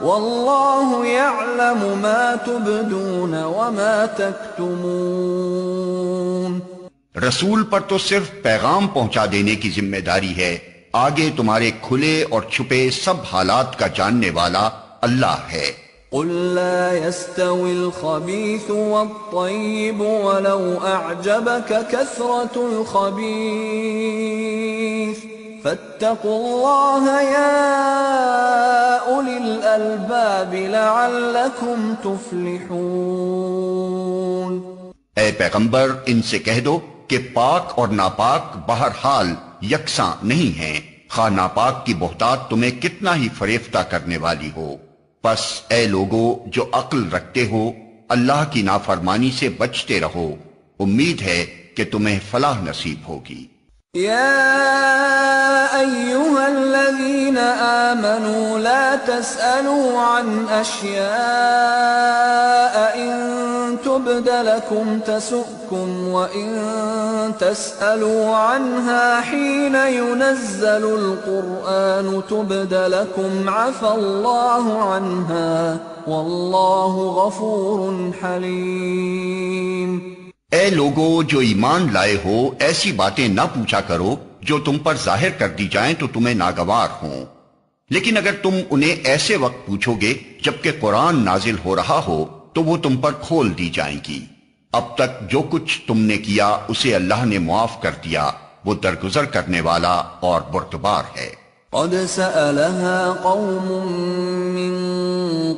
واللہ یعلم ما تبدون وما تکتمون۔ رسول پر تو صرف پیغام پہنچا دینے کی ذمہ داری ہے، آگے تمہارے کھلے اور چھپے سب حالات کا جاننے والا اللہ ہے۔ قل لا يستوي الخبيث والطيب ولو أعجبك كثرة الخبيث فاتقوا الله يا أولي الألباب لعلكم تفلحون۔ اے پیغمبر ان سے کہہ دو کہ پاک اور ناپاک بہرحال یکساں نہیں ہیں، خواہ ناپاک کی بہتات تمہیں کتنا ہی فریفتہ کرنے والی ہو۔ پس اے لوگو جو عقل رکھتے ہو اللہ کی نافرمانی سے بچتے رہو، امید ہے کہ تمہیں فلاح نصیب ہوگی۔ يا أيها الذين آمنوا لا تسألوا عن أشياء إن تبد لكم تسؤكم وإن تسألوا عنها حين ينزل القرآن تبد لكم عفى الله عنها والله غفور حليم۔ اے لوگو جو ایمان لائے ہو ایسی باتیں نہ پوچھا کرو جو تم پر ظاہر کر دی جائیں تو تمہیں ناگوار ہوں، لیکن اگر تم انہیں ایسے وقت پوچھو گے جبکہ قرآن نازل ہو رہا ہو تو وہ تم پر کھول دی جائیں گی۔ اب تک جو کچھ تم نے کیا اسے اللہ نے معاف کر دیا، وہ درگزر کرنے والا اور بردبار ہے۔ قد سألها قوم من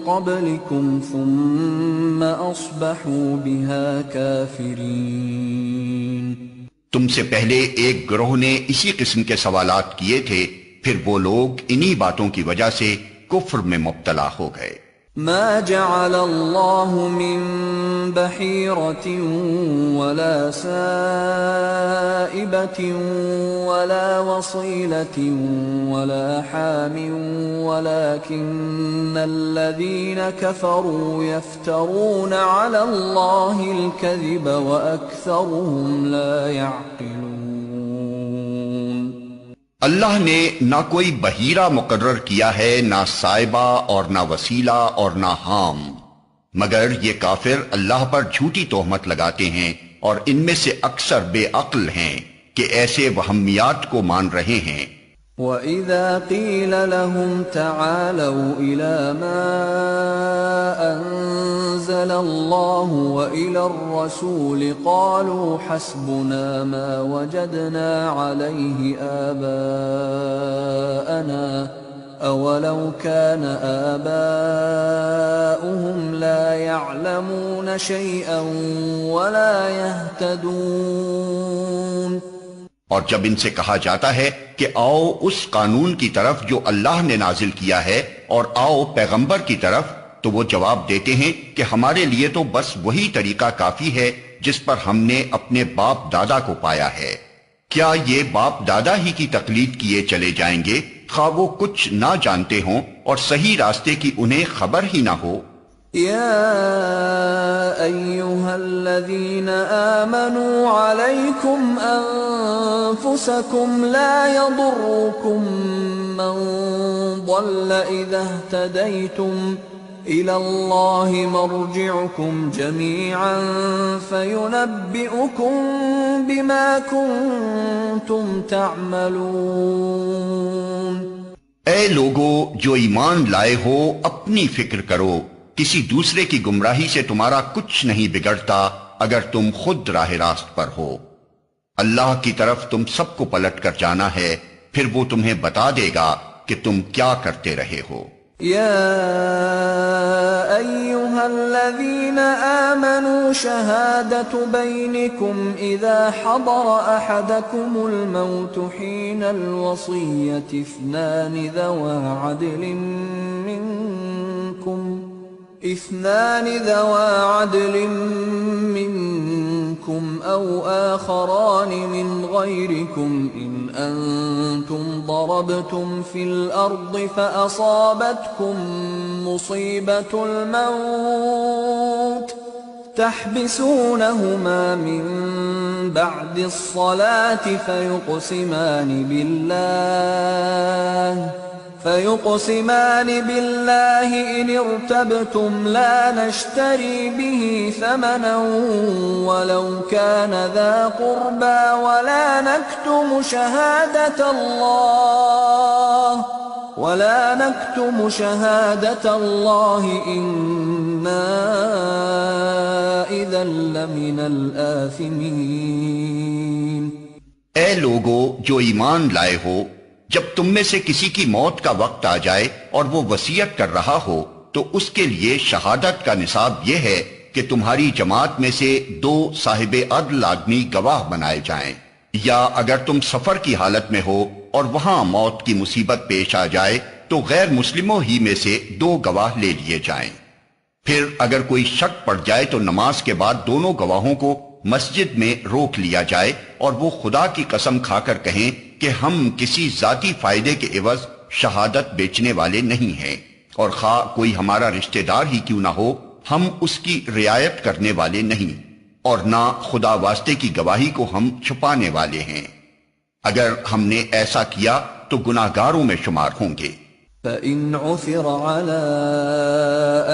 قبلكم ثم أصبحوا بها كافرين۔ تم سے پہلے ایک گروہ نے اسی قسم کے سوالات کیے تھے، پھر وہ لوگ انہی باتوں کی وجہ سے کفر میں مبتلا ہو گئے۔ ما جعل الله من بحيرة ولا سائبة ولا وصيلة ولا حام ولكن الذين كفروا يفترون على الله الكذب وأكثرهم لا يعقلون۔ اللہ نے نہ کوئی بحیرہ مقرر کیا ہے، نہ سائبہ اور نہ وسیلہ اور نہ حام، مگر یہ کافر اللہ پر جھوٹی تہمت لگاتے ہیں اور ان میں سے اکثر بے عقل ہیں کہ ایسے وہمیات کو مان رہے ہیں۔ وَإِذَا قِيلَ لَهُمْ تَعَالَوْا إِلَى مَا أَنزَلَ اللَّهُ وَإِلَى الرَّسُولِ قَالُوا حَسْبُنَا مَا وَجَدْنَا عَلَيْهِ آبَاءَنَا أَوَلَوْ كَانَ آبَاؤُهُمْ لَا يَعْلَمُونَ شَيْئًا وَلَا يَهْتَدُونَ۔ اور جب ان سے کہا جاتا ہے کہ آؤ اس قانون کی طرف جو اللہ نے نازل کیا ہے اور آؤ پیغمبر کی طرف، تو وہ جواب دیتے ہیں کہ ہمارے لیے تو بس وہی طریقہ کافی ہے جس پر ہم نے اپنے باپ دادا کو پایا ہے۔ کیا یہ باپ دادا ہی کی تقلید کیے چلے جائیں گے، خواہ وہ کچھ نہ جانتے ہوں اور صحیح راستے کی انہیں خبر ہی نہ ہو؟ يا أيها الذين آمنوا عليكم أنفسكم لا يضركم من ضل إذا اهتديتم إلى الله مرجعكم جميعا فينبئكم بما كنتم تعملون۔ اے لوگو جو ایمان لائے ہو، اپنی فکر کرو، کسی دوسرے کی گمراہی سے تمہارا کچھ نہیں بگڑتا اگر تم خود راہ راست پر ہو۔ اللہ کی طرف تم سب کو پلٹ کر جانا ہے، پھر وہ تمہیں بتا دے گا کہ تم کیا کرتے رہے ہو۔ يا أيها الذين آمنوا شهادة بينكم إذا حضر أحدكم الموت حين الوصية اثنان ذوى عدل منكم أو آخران من غيركم إن أنتم ضربتم في الأرض فأصابتكم مصيبة الموت تحبسونهما من بعد الصلاة فيقسمان بالله إن ارتبتم لا نشتري به ثمنا ولو كان ذا قربى ولا نكتم شهادة الله إنا إذا لمن الآثمين۔ اے لوگو جو ایمان لائے ہو، جب تم میں سے کسی کی موت کا وقت آ جائے اور وہ وصیت کر رہا ہو تو اس کے لیے شہادت کا نصاب یہ ہے کہ تمہاری جماعت میں سے 2 صاحب عدل آدمی گواہ بنائے جائیں، یا اگر تم سفر کی حالت میں ہو اور وہاں موت کی مصیبت پیش آ جائے تو غیر مسلموں ہی میں سے 2 گواہ لے لیے جائیں۔ پھر اگر کوئی شک پڑ جائے تو نماز کے بعد دونوں گواہوں کو مسجد میں روک لیا جائے اور وہ خدا کی قسم کھا کر کہیں کہ ہم کسی ذاتی فائدے کے عوض شہادت بیچنے والے نہیں ہیں، اور خواہ کوئی ہمارا رشتہ دار ہی کیوں نہ ہو، ہم اس کی رعایت کرنے والے نہیں، اور نہ خدا واسطے کی گواہی کو ہم چھپانے والے ہیں۔ اگر ہم نے ایسا کیا تو گناہگاروں میں شمار ہوں گے۔ فَإِنْ عُثِرَ عَلَىٰ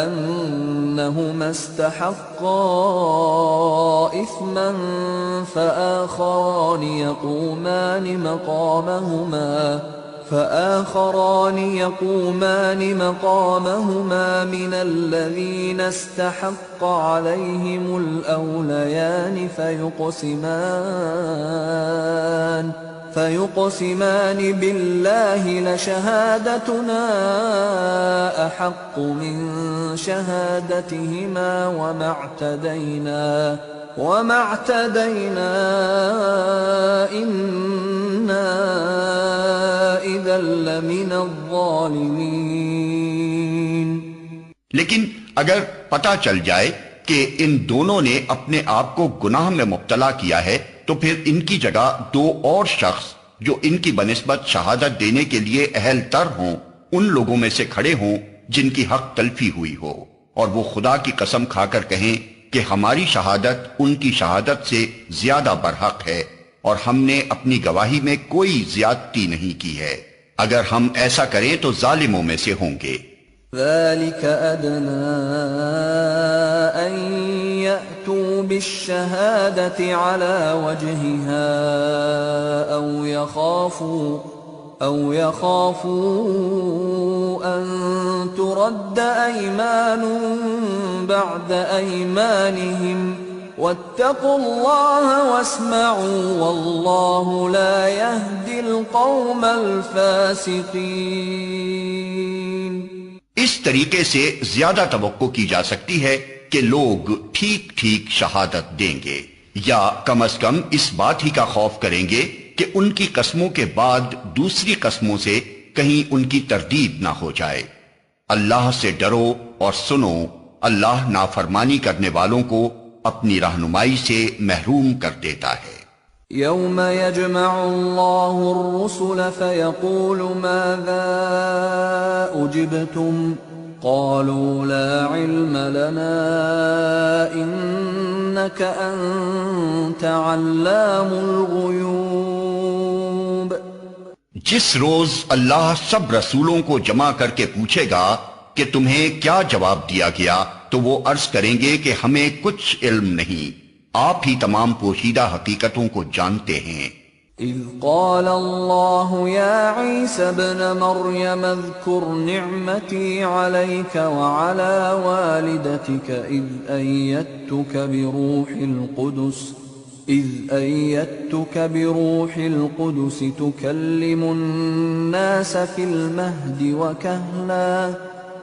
أَنَّهُمَا اسْتَحَقَّا إِثْمًا فَآخَرَانِ يَقُومَانِ مَقَامَهُمَا مِنَ الَّذِينَ اسْتَحَقَّ عَلَيْهِمُ الْأَوْلَيَانِ فيقسمان بالله لشهادتنا أحق من شهادتهما وما اعتدينا إنا إذا لمن الظالمين۔ لیکن اگر پتہ چل جائے کہ ان دونوں نے اپنے آپ کو گناہ میں مبتلا کیا ہے تو پھر ان کی جگہ 2 اور شخص جو ان کی بنسبت شہادت دینے کے لیے اہل تر ہوں ان لوگوں میں سے کھڑے ہوں جن کی حق تلفی ہوئی ہو، اور وہ خدا کی قسم کھا کر کہیں کہ ہماری شہادت ان کی شہادت سے زیادہ برحق ہے، اور ہم نے اپنی گواہی میں کوئی زیادتی نہیں کی ہے، اگر ہم ایسا کریں تو ظالموں میں سے ہوں گے۔ ذلك أدنى أن يأتوا بالشهادة على وجهها أو يخافوا أن ترد أيمان بعد أيمانهم واتقوا الله واسمعوا والله لا يهدي القوم الفاسقين۔ اس طریقے سے زیادہ توقع کی جا سکتی ہے کہ لوگ ٹھیک ٹھیک شہادت دیں گے، یا کم از کم اس بات ہی کا خوف کریں گے کہ ان کی قسموں کے بعد دوسری قسموں سے کہیں ان کی تردید نہ ہو جائے۔ اللہ سے ڈرو اور سنو، اللہ نافرمانی کرنے والوں کو اپنی رہنمائی سے محروم کر دیتا ہے۔ يوم يجمع الله الرسل فيقول ماذا أجبتم قالوا لا علم لنا إنك أنت علام الغيوب۔ جس روز اللہ سب رسولوں کو جمع کر کے پوچھے گا کہ تمہیں کیا جواب دیا گیا، تو وہ عرض کریں گے کہ ہمیں کچھ علم نہیں، آپ ہی تمام پوشیدہ حقیقتوں کو جانتے ہیں۔ اذ قال اللہ یا عیسی ابن مریم اذکر نعمتی علیک وعلی والدتک اذ ایدتک بروح القدس تکلم الناس فی المہد وکہلا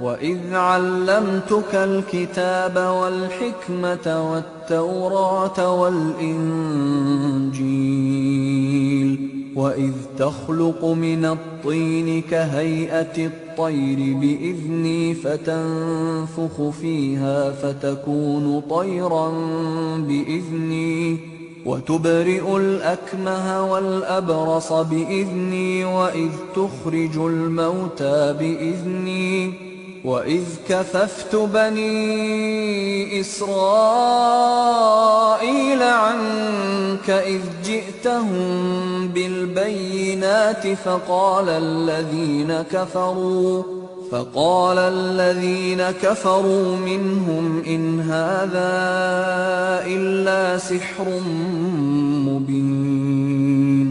وَإِذْ عَلَّمْتُكَ الْكِتَابَ وَالْحِكْمَةَ وَالتَّوْرَاةَ وَالْإِنْجِيلَ وَإِذْ تَخْلُقُ مِنَ الطِّينِ كَهَيْئَةِ الطَّيْرِ بِإِذْنِي فَتَنفُخُ فِيهَا فَتَكُونُ طَيْرًا بِإِذْنِي وَتُبْرِئُ الْأَكْمَهَ وَالْأَبْرَصَ بِإِذْنِي وَإِذْ تُخْرِجُ الْمَوْتَى بِإِذْنِي وَإِذْ كَفَفْتُ بَنِي إِسْرَائِيلَ عَنْكَ إِذْ جِئْتَهُمْ بِالْبَيِّنَاتِ فَقَالَ الَّذِينَ كَفَرُوا مِنْهُمْ إِنْ هَذَا إِلَّا سِحْرٌ مُبِينٌ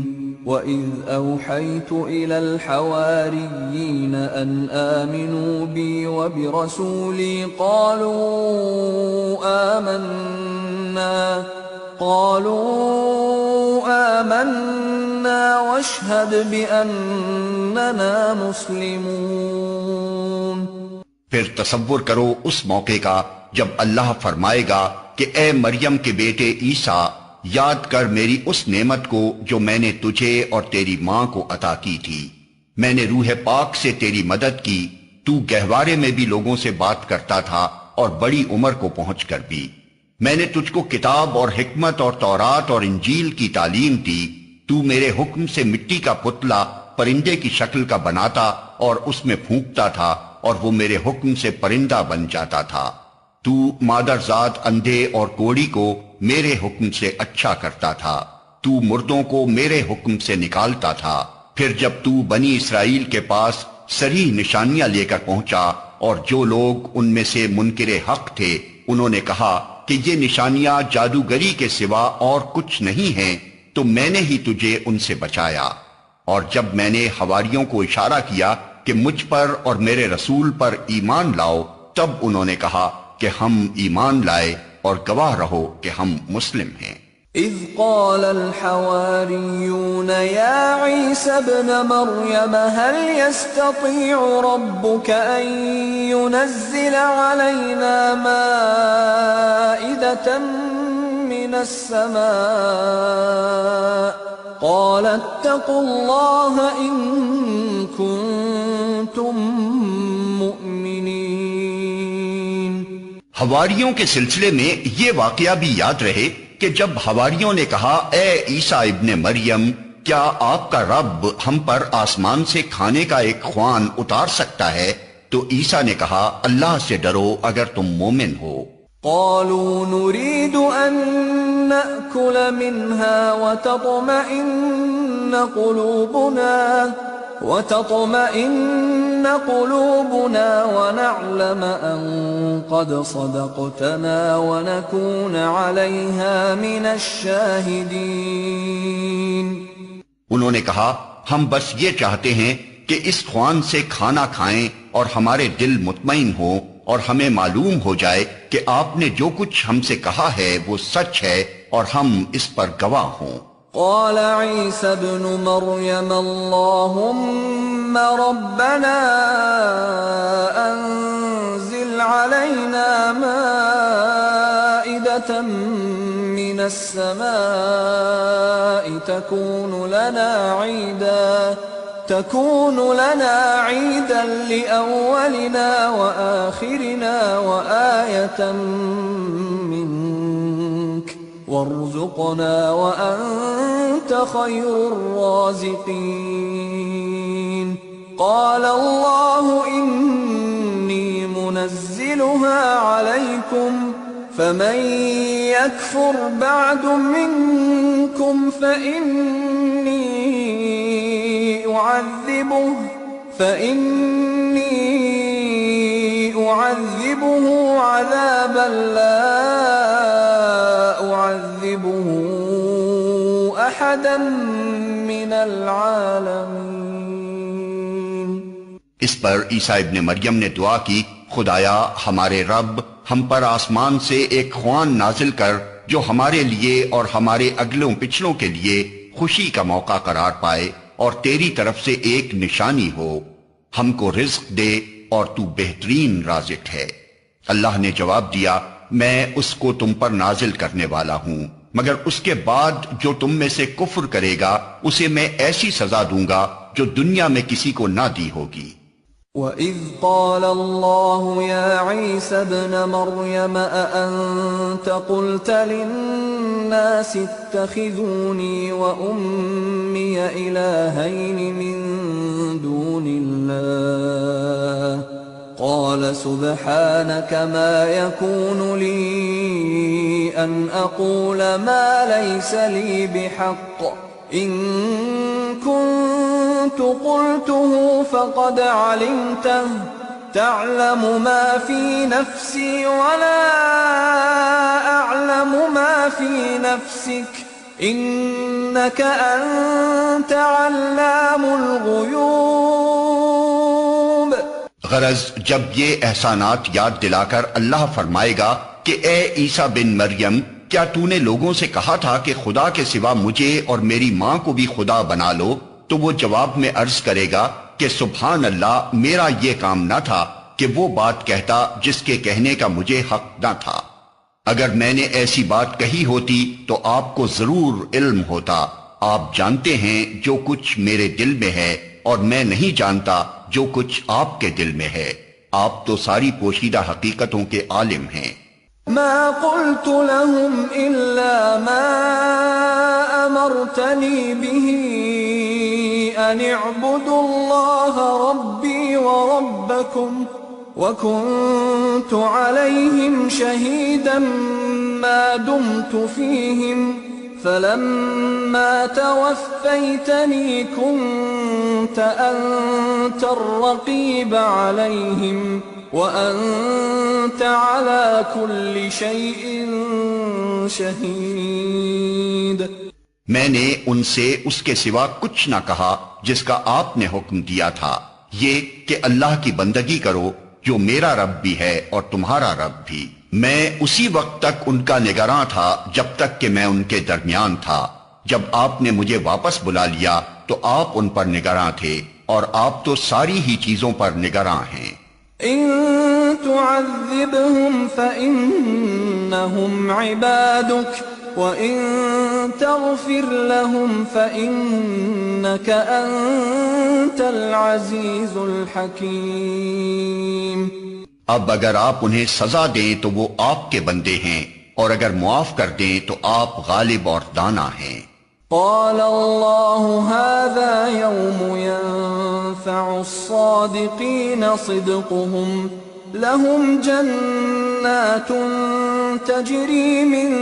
وَإِذْ أَوْحَيْتُ إِلَى الْحَوَارِيِّينَ أَنْ آمِنُوا بِي وَبِرَسُولِي قَالُوا آمَنَّا وَاشْهَدْ بِأَنَّنَا مُسْلِمُونَ۔ پھر تصور کرو اس موقع کا جب اللہ فرمائے گا کہ اے مریم کے بیٹے عیسیٰ، یاد کر میری اس نعمت کو جو میں نے تجھے اور تیری ماں کو عطا کی تھی۔ میں نے روح پاک سے تیری مدد کی، تو گہوارے میں بھی لوگوں سے بات کرتا تھا اور بڑی عمر کو پہنچ کر بھی۔ میں نے تجھ کو کتاب اور حکمت اور تورات اور انجیل کی تعلیم دی، تو میرے حکم سے مٹی کا پتلا پرندے کی شکل کا بناتا اور اس میں پھونکتا تھا اور وہ میرے حکم سے پرندہ بن جاتا تھا۔ تو مادرزاد اندھے اور کوڑی کو میرے حکم سے اچھا کرتا تھا، تو مردوں کو میرے حکم سے نکالتا تھا۔ پھر جب تو بنی اسرائیل کے پاس صریح نشانیاں لے کر پہنچا اور جو لوگ ان میں سے منکر حق تھے انہوں نے کہا کہ یہ نشانیاں جادوگری کے سوا اور کچھ نہیں ہیں، تو میں نے ہی تجھے ان سے بچایا۔ اور جب میں نے حواریوں کو اشارہ کیا کہ مجھ پر اور میرے رسول پر ایمان لاؤ، تب انہوں نے کہا کہ ہم ایمان لائے اور گواہ رہو کہ ہم مسلم ہیں۔ اذ قال الحواريون يا عيسى ابن مريم هل يستطيع ربك أن ينزل علينا مائدة من السماء قال اتقوا الله إن كنتم مؤمنين۔ حواریوں کے سلسلے میں یہ واقعہ بھی یاد رہے کہ جب حواریوں نے کہا اے عیسیٰ ابن مریم، کیا آپ کا رب ہم پر آسمان سے کھانے کا ایک خوان اتار سکتا ہے؟ تو عیسیٰ نے کہا اللہ سے ڈرو اگر تم مومن ہو۔ قالوا نريد أن نأكل منها وتطمئن قلوبنا ونعلم أن قد صدقتنا ونكون عليها من الشاهدين. انہوں نے کہا ہم بس یہ چاہتے ہیں کہ اس خوان سے کھانا کھائیں اور ہمارے دل مطمئن ہوں اور ہمیں معلوم ہو جائے کہ آپ نے جو کچھ ہم سے کہا ہے وہ سچ ہے اور ہم اس پر گواہ ہوں. قال عيسى ابن مريم اللهم ربنا أنزل علينا مائدة من السماء تكون لنا عيدا لأولنا وآخرنا وآية منك وارزقنا وأنت خير الرازقين. قال الله إني منزلها عليكم فمن يكفر بعد منكم فإني أعذبه عذابا لا أعذبه أحدا من العالمين. اس پر عیسیٰ ابن مریم نے دعا کی خدایا ہمارے رب ہم پر آسمان سے ایک خوان نازل کر جو ہمارے لیے اور ہمارے اگلوں پچھلوں کے لیے خوشی کا موقع قرار پائے اور تیری طرف سے ایک نشانی ہو. ہم کو رزق دے اور تو بہترین رازق ہے. اللہ نے جواب دیا میں اس کو تم پر نازل کرنے والا ہوں مگر اس کے بعد جو تم میں سے کفر کرے گا اسے میں ایسی سزا دوں گا جو دنیا میں کسی کو نہ دی ہوگی. وَإِذْ قَالَ اللَّهُ يَا عِيسَى ابْنَ مَرْيَمَ أَأَنْتَ قُلْتَ لِلنَّاسِ اتَّخِذُونِي وَأُمِّيَ إِلَٰهَيْنِ مِن دُونِ اللَّهِ قَالَ سُبْحَانَكَ مَا يَكُونُ لِي أَنْ أَقُولَ مَا لَيْسَ لِي بِحَقٍّ إِن كُنتُ قُلْتُهُ فَقَدْ عَلِمْتَهُ تَعْلَمُ مَا فِي نَفْسِي وَلَا أَعْلَمُ مَا فِي نَفْسِكَ إِنَّكَ أَنْتَ عَلَّامُ الْغُيُوبِ. غرض جب یہ احسانات یاد دلا کر اللہ فرمائے گا کہ اے عیسیٰ بن مریم کیا تو نے لوگوں سے کہا تھا کہ خدا کے سوا مجھے اور میری ماں کو بھی خدا بنا لو، تو وہ جواب میں عرض کرے گا کہ سبحان اللہ میرا یہ کام نہ تھا کہ وہ بات کہتا جس کے کہنے کا مجھے حق نہ تھا. اگر میں نے ایسی بات کہی ہوتی تو آپ کو ضرور علم ہوتا. آپ جانتے ہیں جو کچھ میرے دل میں ہے اور میں نہیں جانتا جو کچھ آپ کے دل میں ہے. آپ تو ساری پوشیدہ حقیقتوں کے عالم ہیں. ما قلت لهم إلا ما أمرتني به أن اعبدوا الله ربي وربكم وكنت عليهم شهيدا ما دمت فيهم فلما توفيتني كنت أنت الرقيب عليهم وَأَنْتَ عَلَى كُلِّ شَيْءٍ شَهِيدٌ. میں نے ان سے اس کے سوا کچھ نہ کہا جس کا آپ نے حکم دیا تھا، یہ کہ اللہ کی بندگی کرو جو میرا رب بھی ہے اور تمہارا رب بھی. میں اسی وقت تک ان کا نگراں تھا جب تک کہ میں ان کے درمیان تھا. جب آپ نے مجھے واپس بلا لیا تو آپ ان پر نگراں تھے اور آپ تو ساری ہی چیزوں پر نگراں ہیں. إن تعذبهم فإنهم عبادك وإن تغفر لهم فإنك أنت العزيز الحكيم. اب اگر آپ انہیں سزا دیں تو وہ آپ کے بندے ہیں اور اگر معاف کر دیں تو آپ غالب اور دانا ہیں. قال الله هذا يوم ينفع الصادقين صدقهم لهم جنات تجری من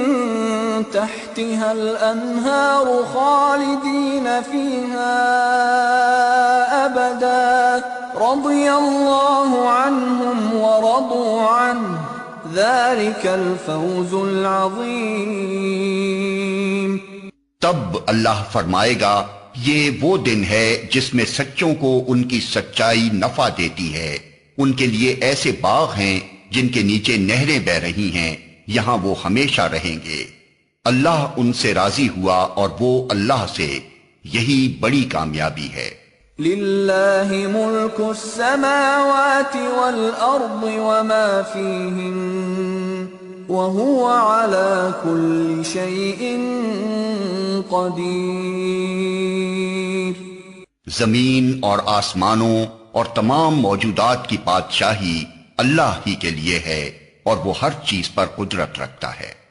تحتها الانہار خالدین فیہا ابدا رضی اللہ عنہم ورضوا عنہ ذلك الفوز العظیم۔ تب اللہ فرمائے گا یہ وہ دن ہے جس میں سچوں کو ان کی سچائی نفع دیتی ہے، ان کے لیے ایسے باغ ہیں جن کے نیچے نہریں بہ رہی ہیں، یہاں وہ ہمیشہ رہیں گے۔ اللہ ان سے راضی ہوا اور وہ اللہ سے، یہی بڑی کامیابی ہے۔ للہ ملک السماوات والارض وما فیہن وہو علی کل شیء قدیر۔ زمین اور آسمانوں اور تمام موجودات کی بادشاہی اللہ ہی کے لیے ہے اور وہ ہر چیز پر قدرت رکھتا ہے۔